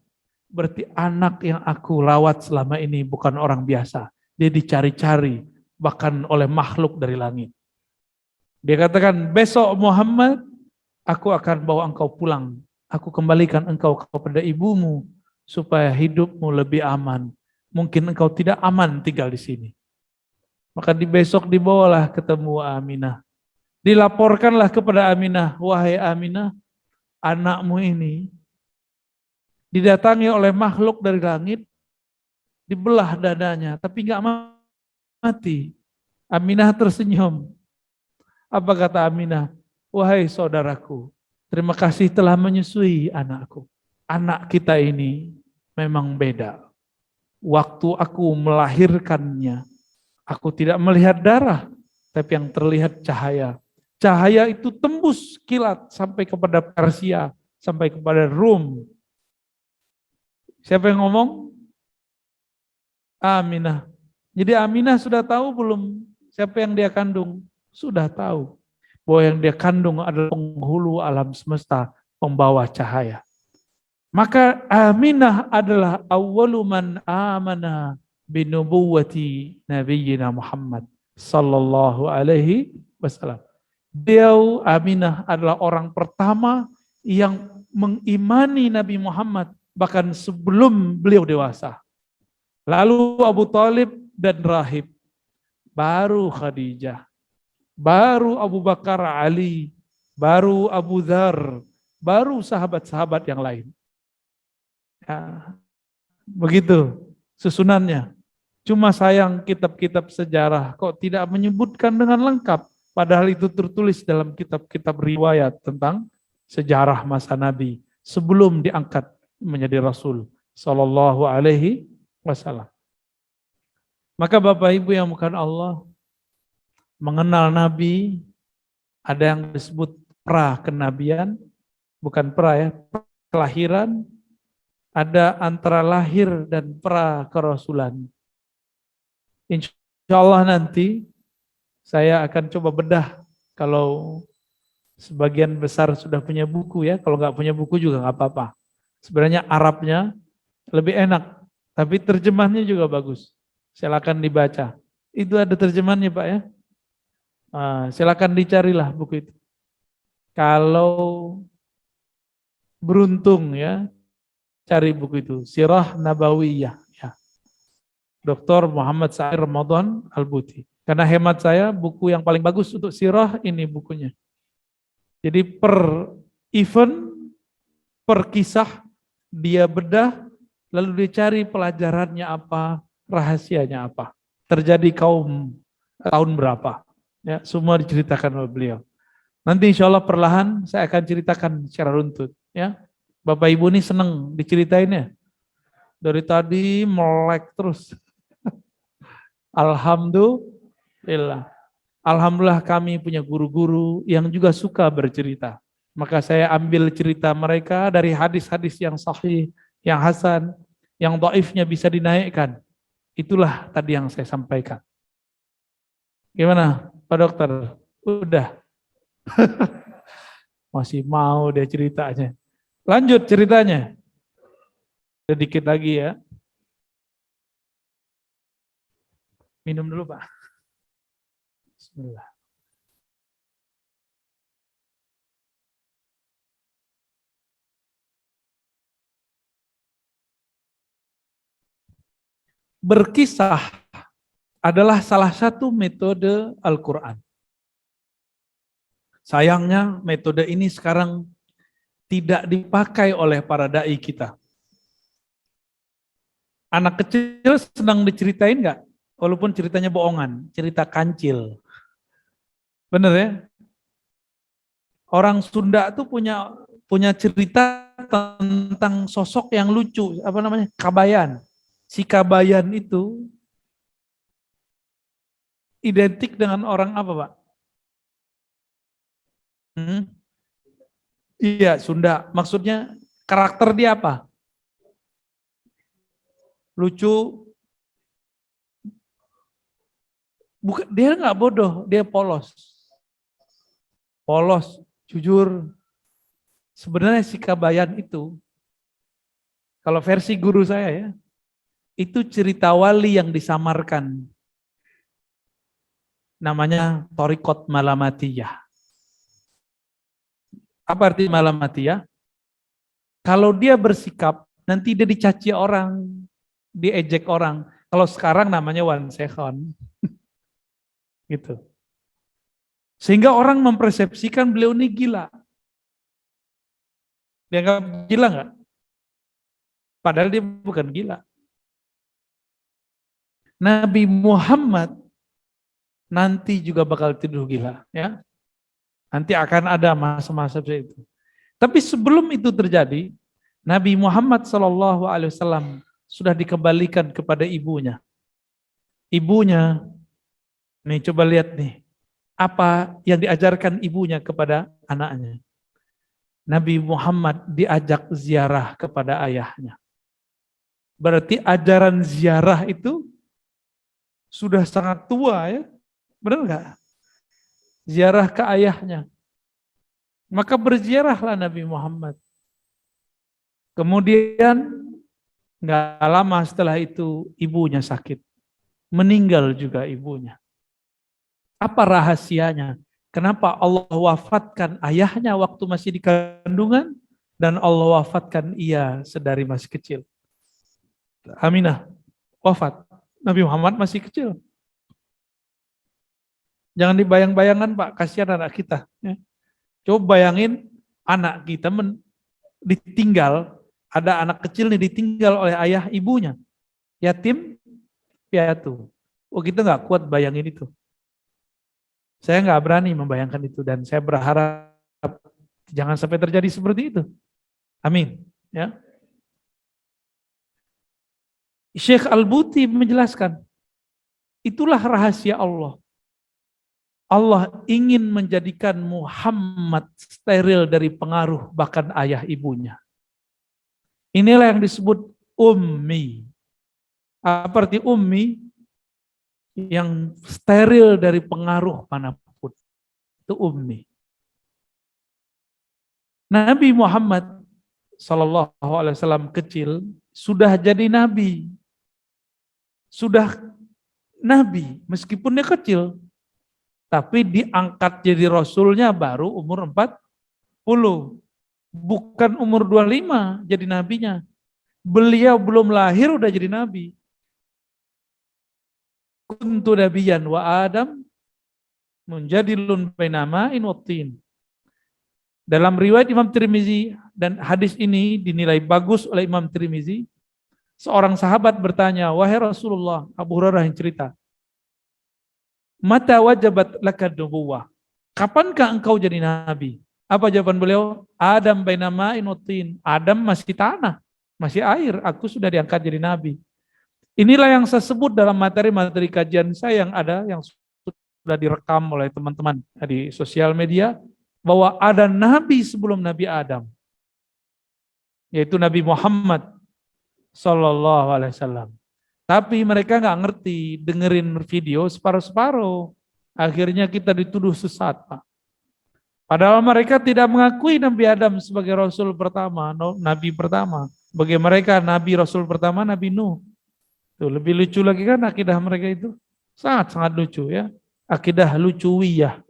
Berarti anak yang aku rawat selama ini bukan orang biasa. Dia dicari-cari, bahkan oleh makhluk dari langit. Dia katakan, besok Muhammad, aku akan bawa engkau pulang. Aku kembalikan engkau kepada ibumu, supaya hidupmu lebih aman. Mungkin engkau tidak aman tinggal di sini. Maka besok dibawalah ketemu Aminah. Dilaporkanlah kepada Aminah, wahai Aminah, anakmu ini didatangi oleh makhluk dari langit, dibelah dadanya, tapi nggak mati. Aminah tersenyum. Apa kata Aminah? Wahai saudaraku, terima kasih telah menyusui anakku. Anak kita ini memang beda. Waktu aku melahirkannya, aku tidak melihat darah, tapi yang terlihat cahaya. Cahaya itu tembus kilat sampai kepada Persia, sampai kepada Rum. Siapa yang ngomong? Aminah. Jadi Aminah sudah tahu belum siapa yang dia kandung? Sudah tahu. Bahwa yang dia kandung adalah penghulu alam semesta, pembawa cahaya. Maka Aminah adalah awwalu man amana binubuwwati nabiyyina Muhammad sallallahu alaihi wasallam. Beliau Aminah adalah orang pertama yang mengimani Nabi Muhammad bahkan sebelum beliau dewasa. Lalu Abu Thalib dan Rahib, baru Khadijah, baru Abu Bakar, Ali, baru Abu Dzar, baru sahabat-sahabat yang lain. Ya, begitu susunannya. Cuma sayang kitab-kitab sejarah kok tidak menyebutkan dengan lengkap. Padahal itu tertulis dalam kitab-kitab riwayat tentang sejarah masa Nabi sebelum diangkat menjadi Rasul Sallallahu Alaihi Wasallam. Maka Bapak Ibu yang bukan Allah, mengenal Nabi, ada yang disebut pra-kenabian, bukan pra ya, kelahiran, ada antara lahir dan pra-kerasulan. Insya Allah nanti saya akan coba bedah kalau sebagian besar sudah punya buku ya, kalau nggak punya buku juga nggak apa-apa. Sebenarnya Arabnya lebih enak, tapi terjemahnya juga bagus. Silakan dibaca. Itu ada terjemahannya Pak ya. Silakan dicarilah buku itu. Kalau beruntung ya, cari buku itu. Sirah Nabawiyah. Ya. Dr. Muhammad Sa'ir Ramadan Al-Buti. Karena hemat saya, buku yang paling bagus untuk sirah ini bukunya. Jadi per event, per kisah, dia bedah, lalu dicari pelajarannya apa, rahasianya apa. Terjadi kaum tahun berapa. Ya, semua diceritakan oleh beliau. Nanti insya Allah perlahan saya akan ceritakan secara runtut. Ya, Bapak Ibu ini senang diceritainnya. Dari tadi melek terus. Alhamdulillah. Alhamdulillah kami punya guru-guru yang juga suka bercerita. Maka saya ambil cerita mereka dari hadis-hadis yang sahih, yang hasan, yang dhaifnya bisa dinaikkan. Itulah tadi yang saya sampaikan. Gimana Pak Dokter? Udah? Masih mau dia ceritanya. Lanjut ceritanya. Sedikit lagi ya. Minum dulu Pak. Bismillah. Berkisah adalah salah satu metode Al-Quran. Sayangnya metode ini sekarang tidak dipakai oleh para dai kita. Anak kecil senang diceritain nggak? Walaupun ceritanya bohongan, cerita kancil. Bener ya? Orang Sunda tuh punya cerita tentang sosok yang lucu, apa namanya? Kabayan. Si Kabayan itu identik dengan orang apa, Pak? Iya, Sunda. Maksudnya karakter dia apa? Lucu. Bukan, dia nggak bodoh, dia polos. Polos, jujur. Sebenarnya si Kabayan itu, kalau versi guru saya ya, itu cerita wali yang disamarkan. Namanya Thariqat Malamatiyah. Apa arti Malamatiyah? Kalau dia bersikap, nanti dia dicaci orang, diejek orang. Kalau sekarang namanya one second. Gitu. Sehingga orang mempersepsikan beliau ini gila. Dianggap gila nggak? Padahal dia bukan gila. Nabi Muhammad nanti juga bakal tidur gila, ya. Nanti akan ada masa-masa seperti itu. Tapi sebelum itu terjadi, Nabi Muhammad SAW sudah dikembalikan kepada ibunya. Ibunya, nih coba lihat nih, apa yang diajarkan ibunya kepada anaknya. Nabi Muhammad diajak ziarah kepada ayahnya. Berarti ajaran ziarah itu sudah sangat tua ya, benar nggak? Ziarah ke ayahnya. Maka berziarahlah Nabi Muhammad. Kemudian nggak lama setelah itu ibunya sakit. Meninggal juga ibunya. Apa rahasianya? Kenapa Allah wafatkan ayahnya waktu masih di kandungan dan Allah wafatkan ia sedari masih kecil? Aminah wafat. Nabi Muhammad masih kecil. Jangan dibayang-bayangkan Pak, kasihan anak kita. Coba bayangin anak kita ditinggal, ada anak kecil nih ditinggal oleh ayah ibunya. Yatim, piatu. Oh, kita nggak kuat bayangin itu. Saya nggak berani membayangkan itu dan saya berharap jangan sampai terjadi seperti itu. Amin. Ya. Syekh Al-Buti menjelaskan, itulah rahasia Allah. Allah ingin menjadikan Muhammad steril dari pengaruh bahkan ayah ibunya. Inilah yang disebut ummi. Apa arti ummi? Yang steril dari pengaruh manapun. Itu ummi. Nabi Muhammad SAW kecil sudah jadi nabi. Sudah nabi meskipun dia kecil. Tapi diangkat jadi rasulnya baru umur 40. Bukan umur 25 jadi nabinya. Beliau belum lahir udah jadi nabi. Kuntu nabiyan wa Adam menjadi lun bainama'in wa tin. Dalam riwayat Imam Tirmizi dan hadis ini dinilai bagus oleh Imam Tirmizi, seorang sahabat bertanya, wahai Rasulullah, Abu Hurairah yang cerita, mata wajabat laka nubuwah. Kapankah engkau jadi nabi? Apa jawaban beliau? Adam bainama'in wa tin. Adam masih tanah, masih air, aku sudah diangkat jadi nabi. Inilah yang saya sebut dalam materi-materi kajian saya yang ada, yang sudah direkam oleh teman-teman di sosial media, bahwa ada nabi sebelum Nabi Adam, yaitu Nabi Muhammad Sallallahu Alaihi Wasallam. Tapi mereka nggak ngerti, dengerin video separuh-separuh. Akhirnya kita dituduh sesat, Pak. Padahal mereka tidak mengakui Nabi Adam sebagai Rasul pertama, Nabi pertama. Bagi mereka Nabi Rasul pertama Nabi Nuh. Tuh, lebih lucu lagi kan akidah mereka itu. Sangat-sangat lucu ya. Akidah lucuwiyah.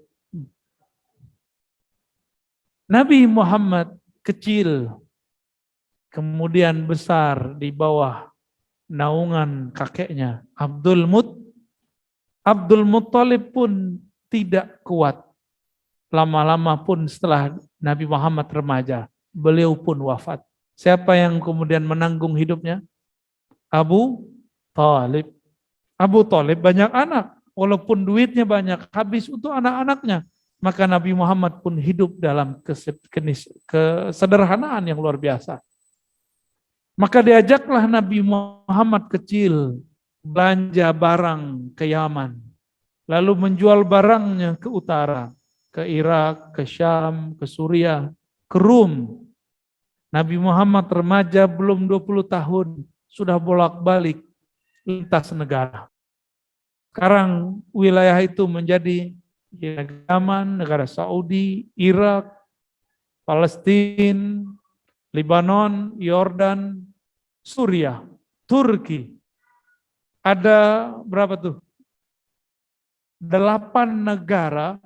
Nabi Muhammad kecil, kemudian besar di bawah naungan kakeknya Abdul Muttalib pun tidak kuat. Lama-lama pun setelah Nabi Muhammad remaja, beliau pun wafat. Siapa yang kemudian menanggung hidupnya? Abu Talib. Abu Talib banyak anak, walaupun duitnya banyak, habis untuk anak-anaknya. Maka Nabi Muhammad pun hidup dalam kesederhanaan yang luar biasa. Maka diajaklah Nabi Muhammad kecil belanja barang ke Yaman. Lalu menjual barangnya ke utara, ke Irak, ke Syam, ke Suriah, ke Rum. Nabi Muhammad remaja belum 20 tahun, sudah bolak-balik lintas negara. Sekarang wilayah itu menjadi Yaman, negara Saudi, Irak, Palestina, Lebanon, Yordan, Suriah, Turki. Ada berapa tuh? 8 negara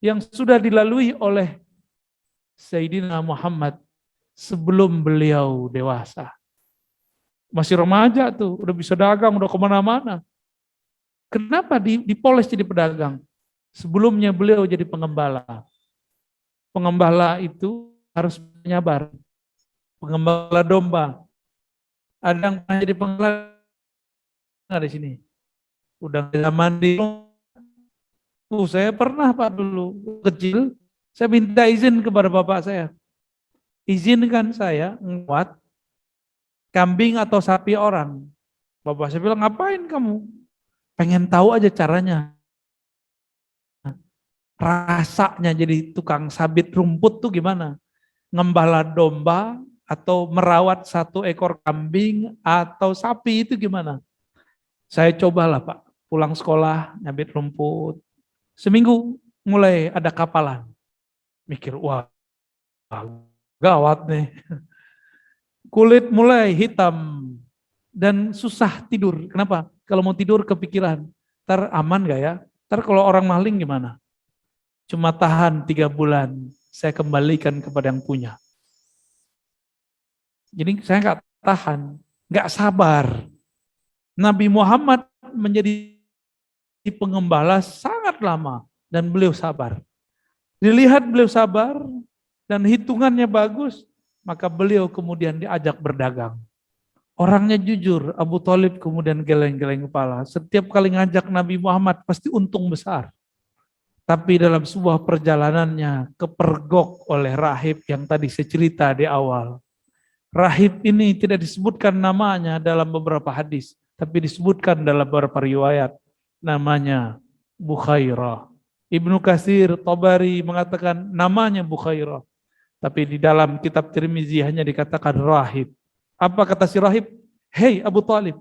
yang sudah dilalui oleh Sayyidina Muhammad sebelum beliau dewasa. Masih remaja tuh, udah bisa dagang, udah kemana-mana. Kenapa dipoles jadi pedagang? Sebelumnya beliau jadi pengembala. Pengembala itu harus menyabar. Pengembala domba. Ada yang pernah jadi pengembala nggak di sini? Udah zaman di saya pernah Pak dulu kecil, saya minta izin kepada bapak saya. Izinkan saya nguat kambing atau sapi orang. Bapak saya bilang, ngapain kamu? Pengen tahu aja caranya. Rasanya jadi tukang sabit rumput tuh gimana? Ngembala domba atau merawat 1 ekor kambing atau sapi itu gimana? Saya cobalah Pak, pulang sekolah nyabit rumput. Seminggu mulai ada kapalan. Mikir, wah gawat nih. Kulit mulai hitam dan susah tidur. Kenapa? Kalau mau tidur kepikiran, ntar aman gak ya? Ntar kalau orang maling gimana? Cuma tahan 3 bulan, saya kembalikan kepada yang punya. Jadi saya nggak tahan, nggak sabar. Nabi Muhammad menjadi pengembala sangat lama dan beliau sabar. Dilihat beliau sabar dan hitungannya bagus, maka beliau kemudian diajak berdagang Orangnya jujur, Abu Thalib kemudian geleng-geleng kepala. Setiap kali ngajak Nabi Muhammad pasti untung besar. Tapi dalam sebuah perjalanannya kepergok oleh rahib yang tadi saya cerita di awal. Rahib ini tidak disebutkan namanya dalam beberapa hadis, tapi disebutkan dalam beberapa riwayat. Namanya Bukhairah. Ibnu Katsir, Tabari mengatakan namanya Bukhairah. Tapi di dalam kitab Tirmizi hanya dikatakan rahib. Apa kata si rahib? Hei Abu Thalib,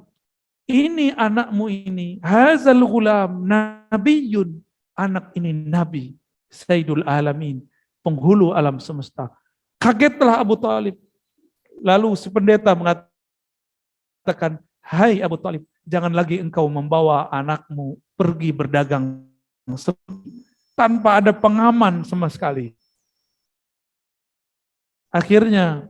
ini anakmu ini, hazal ghulam nabiyun. Anak ini nabi, Sayyidul Alamin, penghulu alam semesta. Kagetlah Abu Thalib. Lalu si pendeta mengatakan, hai Abu Thalib, jangan lagi engkau membawa anakmu pergi berdagang tanpa ada pengaman sama sekali. Akhirnya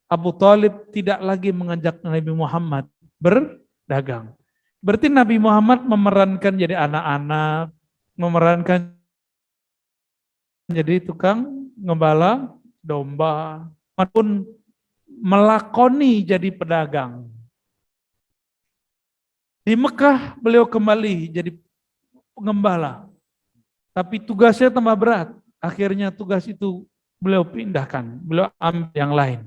Abu Thalib tidak lagi mengajak Nabi Muhammad berdagang. Berarti Nabi Muhammad memerankan jadi anak-anak, memerankan jadi tukang ngembala domba, maupun melakoni jadi pedagang. Di Mekah beliau kembali jadi pengembala. Tapi tugasnya tambah berat. Akhirnya tugas itu beliau pindahkan, beliau ambil yang lain.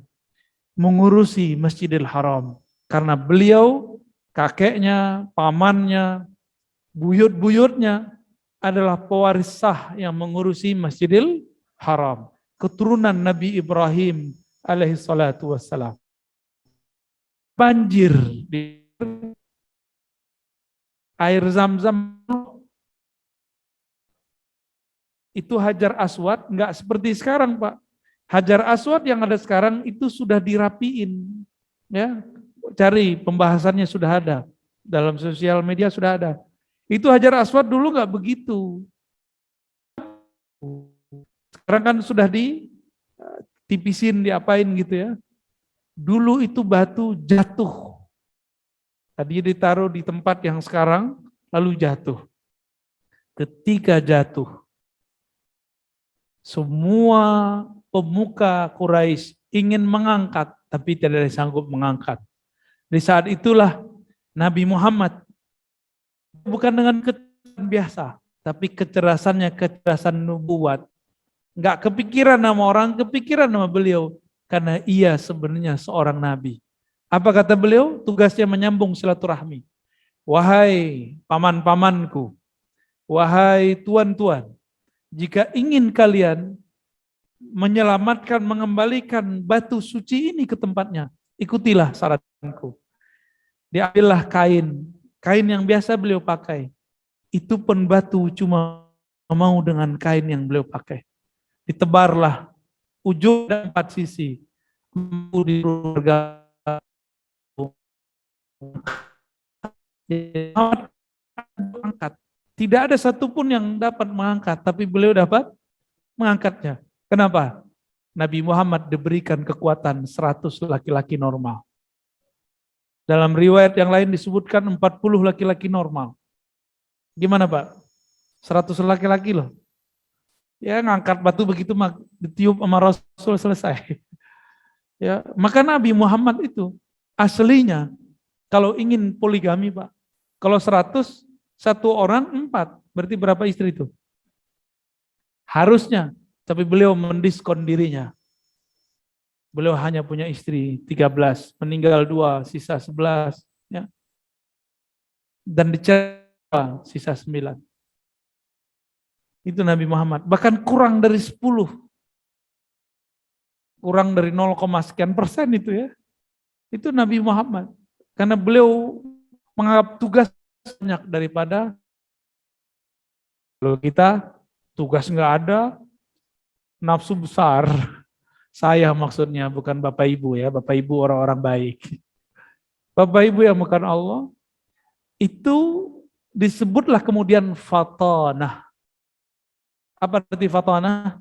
Mengurusi Masjidil Haram. Karena beliau, kakeknya, pamannya, buyut-buyutnya adalah pewaris sah yang mengurusi Masjidil Haram. Keturunan Nabi Ibrahim alaihi salatu wassalam. Banjir di air Zam-Zam itu Hajar Aswad, enggak seperti sekarang Pak. Hajar Aswad yang ada sekarang itu sudah dirapiin, ya. Cari pembahasannya sudah ada, dalam sosial media sudah ada. Itu Hajar Aswad dulu enggak begitu. Sekarang kan sudah ditipisin, diapain gitu ya. Dulu itu batu jatuh. Tadi ditaruh di tempat yang sekarang, lalu jatuh. Ketika jatuh, semua pemuka Quraisy ingin mengangkat, tapi tidak sanggup mengangkat. Di saat itulah Nabi Muhammad, bukan dengan kecerdasan biasa, tapi kecerdasannya kecerdasan nubuat. Enggak kepikiran nama orang, kepikiran nama beliau. Karena ia sebenarnya seorang Nabi. Apa kata beliau? Tugasnya menyambung silaturahmi. Wahai paman-pamanku, wahai tuan-tuan, jika ingin kalian menyelamatkan, mengembalikan batu suci ini ke tempatnya, ikutilah saranku. Diambillah kain yang biasa beliau pakai. Itu pun batu cuma mau dengan kain yang beliau pakai. Ditebarlah ujung dan 4 sisi. Angkat. Tidak ada satupun yang dapat mengangkat, tapi beliau dapat mengangkatnya. Kenapa? Nabi Muhammad diberikan kekuatan 100 laki-laki normal. Dalam riwayat yang lain disebutkan 40 laki-laki normal. Gimana Pak? 100 laki-laki loh. Ya ngangkat batu begitu ditiup sama Rasul selesai. Ya, maka Nabi Muhammad itu aslinya kalau ingin poligami Pak, kalau 100, 1 orang 4, berarti berapa istri itu? Harusnya, tapi beliau mendiskon dirinya. Beliau hanya punya istri 13, meninggal 2, sisa 11. Ya. Dan dicerai sisa 9. Itu Nabi Muhammad. Bahkan kurang dari 10. Kurang dari 0, sekian persen itu ya. Itu Nabi Muhammad. Karena beliau menganggap tugas banyak daripada kalau kita tugas nggak ada, nafsu besar. Saya maksudnya bukan Bapak Ibu ya, Bapak Ibu orang-orang baik. Bapak Ibu yang bukan Allah, itu disebutlah kemudian fatanah. Apa arti fatanah?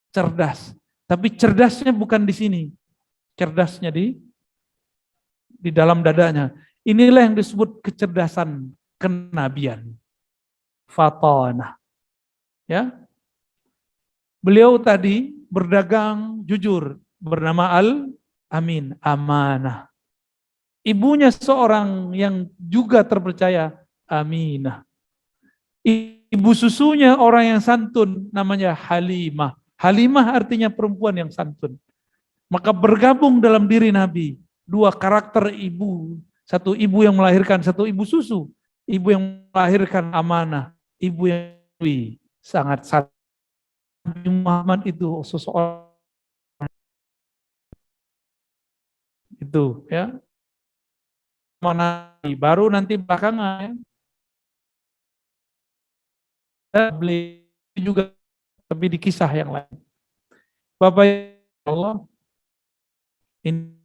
Cerdas. Tapi cerdasnya bukan di sini. Cerdasnya di dalam dadanya. Inilah yang disebut kecerdasan kenabian. Fatanah. Ya. Beliau tadi berdagang jujur, bernama Amin, amanah. Ibunya seorang yang juga terpercaya, Aminah. Ibu susunya orang yang santun, namanya Halimah. Halimah artinya perempuan yang santun. Maka bergabung dalam diri Nabi dua karakter ibu. Satu ibu yang melahirkan, satu ibu susu. Ibu yang melahirkan amanah, ibu yang sangat santun. Nabi Muhammad itu seseorang itu ya. Mana baru nanti belakangan ya, beli juga tapi di kisah yang lain. Bapak Allah ini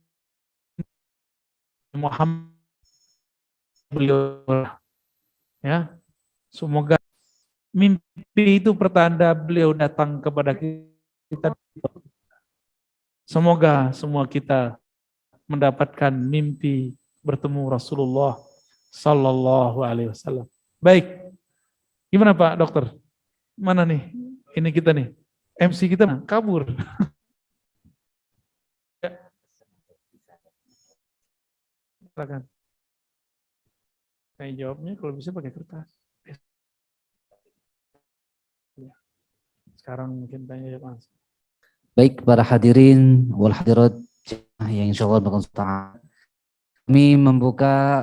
Muhammad beliau ya. Semoga mimpi itu pertanda beliau datang kepada kita. Semoga semua kita mendapatkan mimpi bertemu Rasulullah Sallallahu Alaihi Wasallam. Baik, gimana Pak Dokter? Mana nih? Ini kita nih, MC kita kabur. Ya, silakan. Saya jawabnya kalau bisa pakai kertas. Sekarang mungkin tanya ya Mas. Baik para hadirin wal hadirat yang insyaallah berkonsultasi. Kami membuka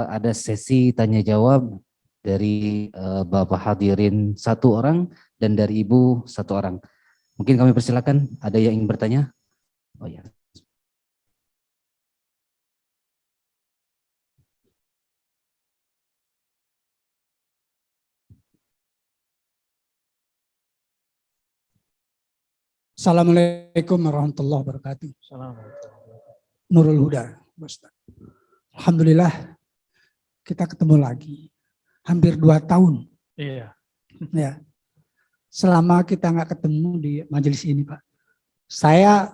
ada sesi tanya jawab dari Bapak hadirin satu orang dan dari Ibu satu orang. Mungkin kami persilakan, ada yang ingin bertanya? Oh ya. Assalamualaikum warahmatullahi wabarakatuh. Assalamualaikum. Nurul Huda, Ustaz. Alhamdulillah kita ketemu lagi. Hampir 2 tahun. Iya. Ya. Selama kita nggak ketemu di majelis ini, Pak. Saya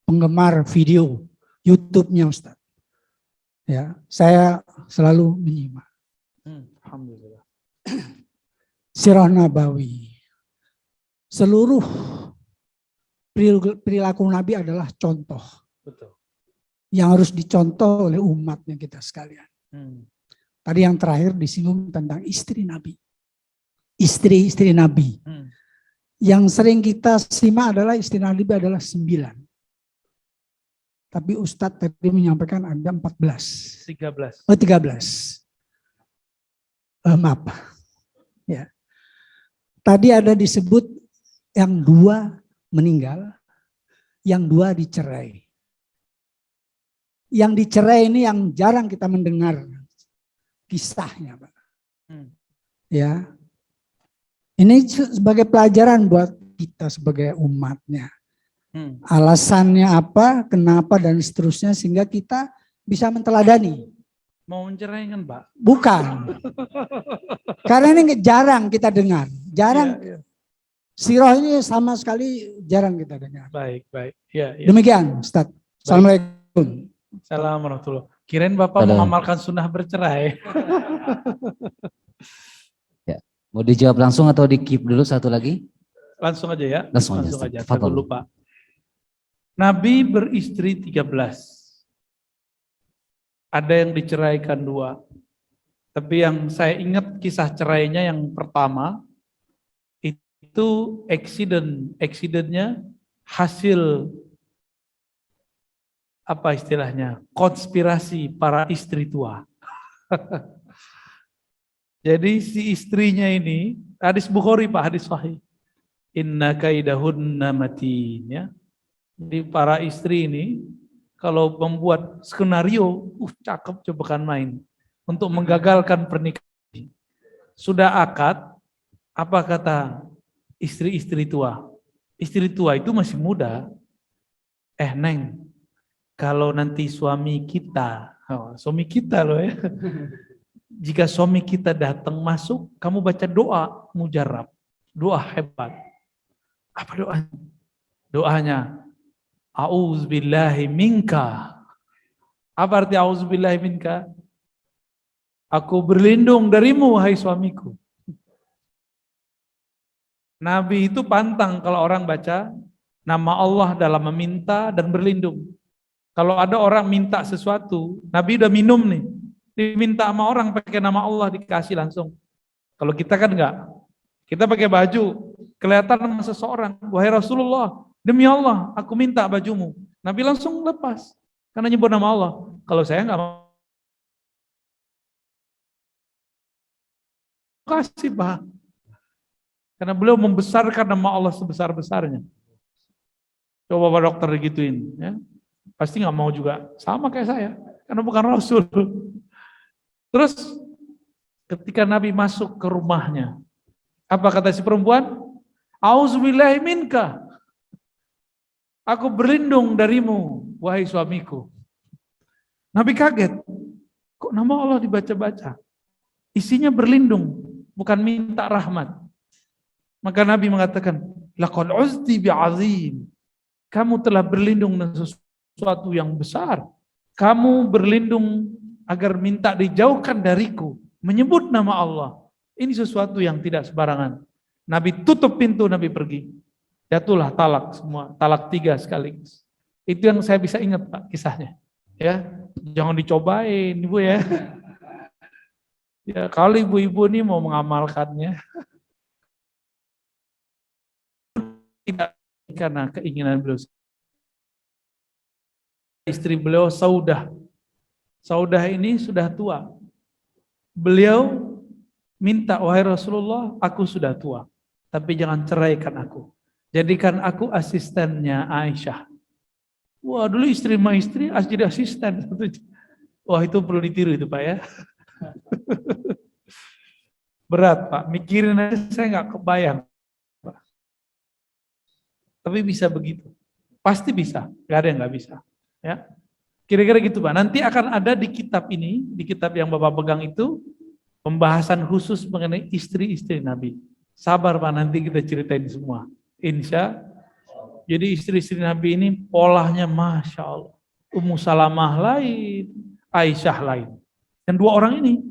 penggemar video YouTube-nya Ustaz. Ya, saya selalu menyimak. Alhamdulillah. Sirah Nabawi. Seluruh perilaku Nabi adalah contoh. Betul. Yang harus dicontoh oleh umatnya kita sekalian. Tadi yang terakhir disinggung tentang istri Nabi. Istri-istri Nabi. Yang sering kita simak adalah istri Nabi adalah 9. Tapi Ustadz tadi menyampaikan ada 14. 13. Oh 13. Maaf. Ya. Tadi ada disebut yang 2 meninggal, yang 2 dicerai. Yang dicerai ini yang jarang kita mendengar kisahnya, Pak. Ya, ini sebagai pelajaran buat kita sebagai umatnya. Alasannya apa, kenapa dan seterusnya sehingga kita bisa menteladani. Mau menceraikan Pak? Bukan. Karena ini jarang kita dengar, jarang. Iya. Sirah ini sama sekali jarang kita dengar. Baik. Ya. Demikian, Ustaz. Assalamualaikum. Assalamualaikum warahmatullahi wabarakatuh. Kirain Bapak mengamalkan sunnah bercerai. Ya. Mau dijawab langsung atau di-keep dulu satu lagi? Langsung aja ya. Langsung aja. Saya lupa. Nabi beristri 13. Ada yang diceraikan 2. Tapi yang saya ingat kisah cerainya yang pertama itu accident-nya hasil apa istilahnya? Konspirasi para istri tua. Jadi si istrinya ini, hadis Bukhari Pak, hadis sahih. Inna kaidahunna matin, ya. Jadi para istri ini kalau membuat skenario, cakep coba kan main untuk menggagalkan pernikahan. Sudah akad, apa kata istri-istri tua? Istri tua itu masih muda. Neng, kalau nanti suami kita loh ya. Jika suami kita datang masuk, kamu baca doa mujarab, doa hebat. Apa doanya? Doanya, A'udzubillahi minka. Apa arti a'udzubillahi minka? Aku berlindung darimu, hai suamiku. Nabi itu pantang kalau orang baca nama Allah dalam meminta dan berlindung. Kalau ada orang minta sesuatu, Nabi udah minum nih, diminta sama orang pakai nama Allah dikasih langsung. Kalau kita kan enggak. Kita pakai baju, kelihatan sama seseorang, wahai Rasulullah, demi Allah, aku minta bajumu. Nabi langsung lepas, karena nyebut nama Allah. Kalau saya enggak mau kasih, Pak. Karena beliau membesarkan nama Allah sebesar-besarnya. Coba Pak dokter digituin, ya. Pasti nggak mau juga, sama kayak saya, karena bukan Rasul. Terus ketika Nabi masuk ke rumahnya, apa kata si perempuan? Auzubillahi minka. Aku berlindung darimu, wahai suamiku. Nabi kaget. Kok nama Allah dibaca-baca? Isinya berlindung, bukan minta rahmat. Maka Nabi mengatakan, laqad uzti bi'azim. Kamu telah berlindung dengan sesuatu yang besar. Kamu berlindung agar minta dijauhkan dariku. Menyebut nama Allah. Ini sesuatu yang tidak sembarangan. Nabi tutup pintu, Nabi pergi. Jatuhlah talak semua, talak 3 sekaligus. Itu yang saya bisa ingat, Pak, kisahnya. Ya, jangan dicobain, Ibu ya. Ya, kalau ibu-ibu ini mau mengamalkannya, tidak karena keinginan beliau. Istri beliau Saudah. Saudah ini sudah tua. Beliau minta, wahai Rasulullah, aku sudah tua, tapi jangan ceraikan aku. Jadikan aku asistennya Aisyah. Wah, dulu istri sama istri jadi asisten. Wah, itu perlu ditiru itu, Pak ya. Berat, Pak. Mikirin aja saya nggak kebayang, Pak. Tapi bisa begitu. Pasti bisa. Nggak ada yang nggak bisa. Ya, kira-kira gitu, Pak. Nanti akan ada di kitab ini, di kitab yang Bapak pegang itu, pembahasan khusus mengenai istri-istri Nabi. Sabar, Pak, nanti kita ceritain semua. Insya. Jadi istri-istri Nabi ini polanya Masya Allah. Ummu Salamah lain, Aisyah lain. Dan 2 orang ini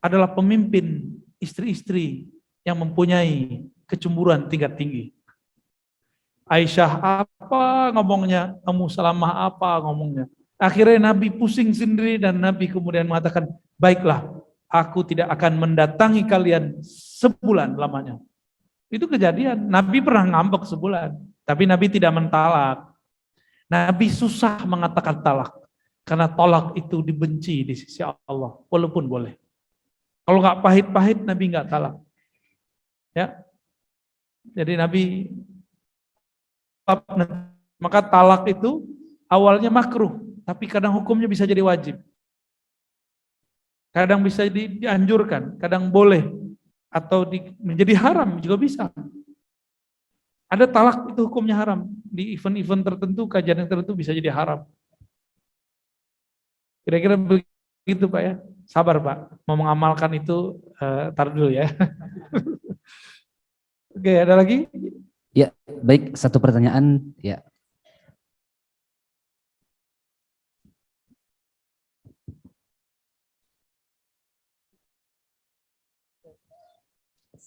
adalah pemimpin istri-istri yang mempunyai kecemburuan tingkat tinggi. Aisyah apa ngomongnya, Ummu Salamah apa ngomongnya. Akhirnya Nabi pusing sendiri dan Nabi kemudian mengatakan, baiklah, aku tidak akan mendatangi kalian sebulan lamanya. Itu kejadian, Nabi pernah ngambek sebulan, tapi Nabi tidak mentalak. Nabi susah mengatakan talak, karena tolak itu dibenci di sisi Allah, walaupun boleh. Kalau nggak pahit-pahit, Nabi nggak talak. Ya, jadi Nabi, maka talak itu awalnya makruh, tapi kadang hukumnya bisa jadi wajib. Kadang bisa dianjurkan, kadang boleh, atau menjadi haram juga bisa. Ada talak itu hukumnya haram. Di event-event tertentu, kajian yang tertentu bisa jadi haram. Kira-kira begitu, Pak ya. Sabar, Pak. Mau mengamalkan itu, tar dulu ya. Oke, ada lagi? Ya, baik, satu pertanyaan ya.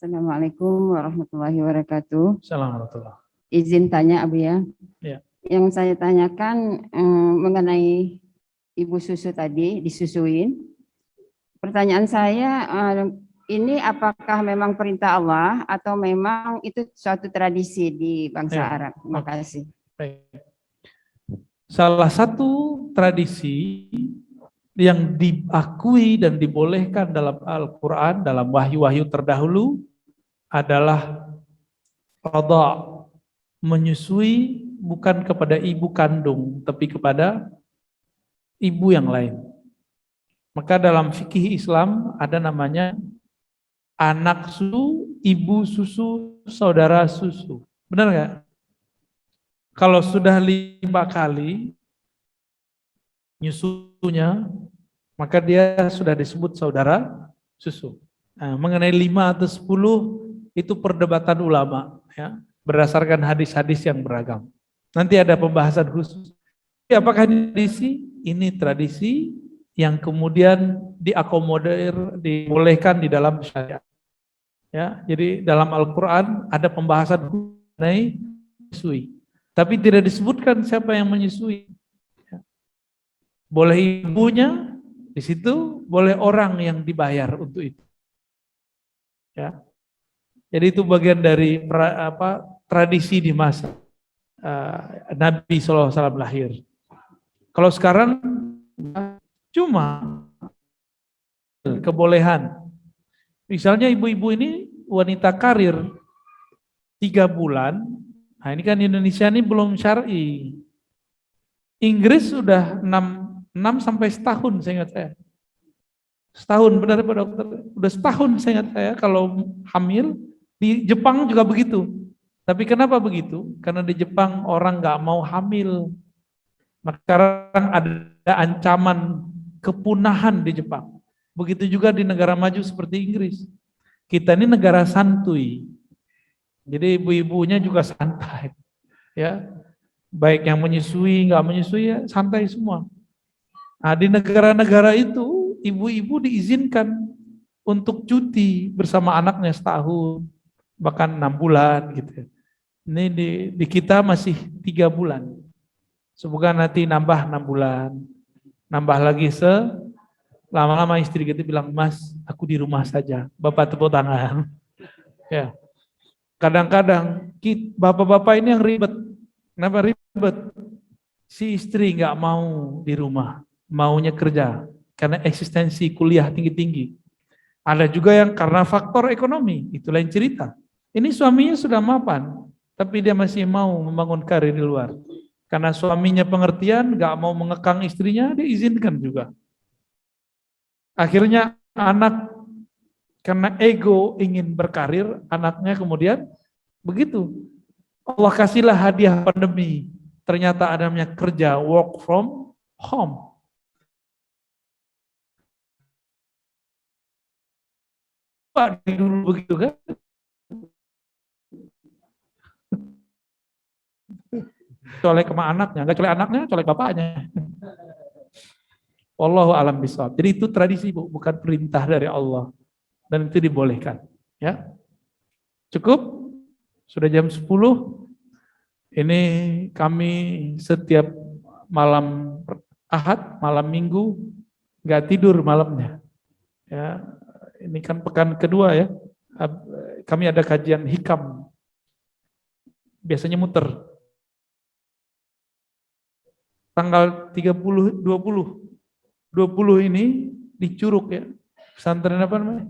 Assalamualaikum warahmatullahi wabarakatuh. Assalamualaikum. Izin tanya, Abu ya. Ya. Yang saya tanyakan mengenai ibu susu tadi, disusuin. Pertanyaan saya, ini apakah memang perintah Allah atau memang itu suatu tradisi di bangsa Arab? Terima kasih. Baik. Salah satu tradisi yang diakui dan dibolehkan dalam Al-Quran, dalam wahyu-wahyu terdahulu adalah radha', menyusui bukan kepada ibu kandung, tapi kepada ibu yang lain. Maka dalam fikih Islam ada namanya anak susu, ibu susu, saudara susu. Benar nggak? Kalau sudah 5 kali nyusunya, maka dia sudah disebut saudara susu. Nah, mengenai 5 atau 10 itu perdebatan ulama, ya, berdasarkan hadis-hadis yang beragam. Nanti ada pembahasan khusus. Apakah ini tradisi? Ini tradisi yang kemudian diakomodir, dibolehkan di dalam syariat. Ya, jadi dalam Al-Quran ada pembahasan mengenai menyusui, tapi tidak disebutkan siapa yang menyusui. Boleh ibunya di situ, boleh orang yang dibayar untuk itu. Ya. Jadi itu bagian dari tradisi di masa Nabi SAW lahir. Kalau sekarang cuma kebolehan. Misalnya ibu-ibu ini wanita karir 3 bulan. Nah ini kan Indonesia ini belum syar'i. Inggris sudah 6 sampai setahun saya ingat saya. Setahun benar Pak Dokter. Udah setahun saya ingat saya kalau hamil. Di Jepang juga begitu. Tapi kenapa begitu? Karena di Jepang orang nggak mau hamil. Maka sekarang ada ancaman kepunahan di Jepang. Begitu juga di negara maju seperti Inggris. Kita ini negara santuy. Jadi ibu-ibunya juga santai. Ya. Baik yang menyusui, nggak menyusui ya santai semua. Nah, di negara-negara itu ibu-ibu diizinkan untuk cuti bersama anaknya setahun, bahkan 6 bulan gitu. Ini di kita masih 3 bulan. Semoga nanti nambah 6 bulan. Nambah lagi lama-lama istri kita bilang, "Mas, aku di rumah saja." Bapak tepuk tangan. Ya. Kadang-kadang bapak-bapak ini yang ribet. Kenapa ribet? Si istri nggak mau di rumah, maunya kerja karena eksistensi kuliah tinggi-tinggi. Ada juga yang karena faktor ekonomi, itu lain cerita. Ini suaminya sudah mapan, tapi dia masih mau membangun karir di luar. Karena suaminya pengertian, nggak mau mengekang istrinya, dia izinkan juga. Akhirnya anak karena ego ingin berkarir, anaknya kemudian begitu. Allah kasihlah hadiah pandemi. Ternyata ada namanya kerja work from home. Pak dulu begitu kan? Colek sama anaknya, enggak colek anaknya, colek bapaknya. Wallahu alam bishawab. Jadi itu tradisi Bu, bukan perintah dari Allah. Dan itu dibolehkan, ya. Cukup? Sudah jam 10. Ini kami setiap malam Ahad, malam Minggu enggak tidur malamnya. Ya, ini kan pekan kedua ya. Kami ada kajian hikam. Biasanya muter. Tanggal 30, 20 ini di Curug ya. Pesantren apa namanya?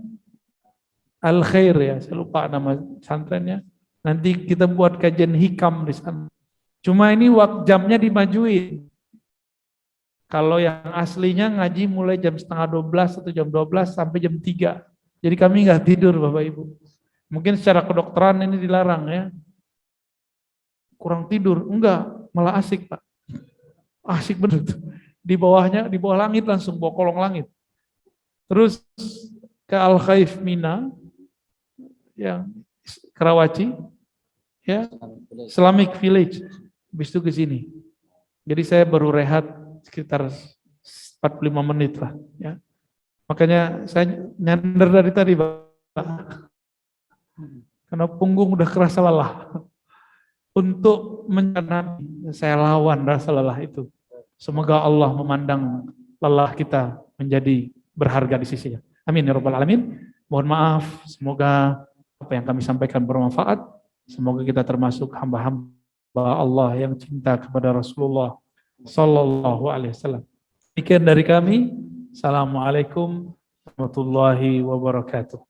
Al Khair ya, saya lupa nama pesantrennya. Nanti kita buat kajian hikam di sana. Cuma ini jamnya dimajuin. Kalau yang aslinya ngaji mulai jam setengah 12 atau jam 12 sampai jam 3. Jadi kami nggak tidur Bapak Ibu. Mungkin secara kedokteran ini dilarang ya. Kurang tidur, enggak, malah asik Pak. Asik bener tuh. Di bawahnya, di bawah langit langsung, bawah kolong langit. Terus ke Al Khaif Mina, yang Karawaci, ya, Islamic Village, habis itu ke sini. Jadi saya baru rehat sekitar 45 menit lah, ya. Makanya saya nyender dari tadi, Pak. Karena punggung udah kerasa lelah. Untuk menyenangkan, saya lawan rasa lelah itu. Semoga Allah memandang lelah kita menjadi berharga di sisinya. Amin ya rabbal alamin. Mohon maaf, semoga apa yang kami sampaikan bermanfaat. Semoga kita termasuk hamba-hamba Allah yang cinta kepada Rasulullah sallallahu alaihi wasallam. Demikian dari kami. Assalamualaikum warahmatullahi wabarakatuh.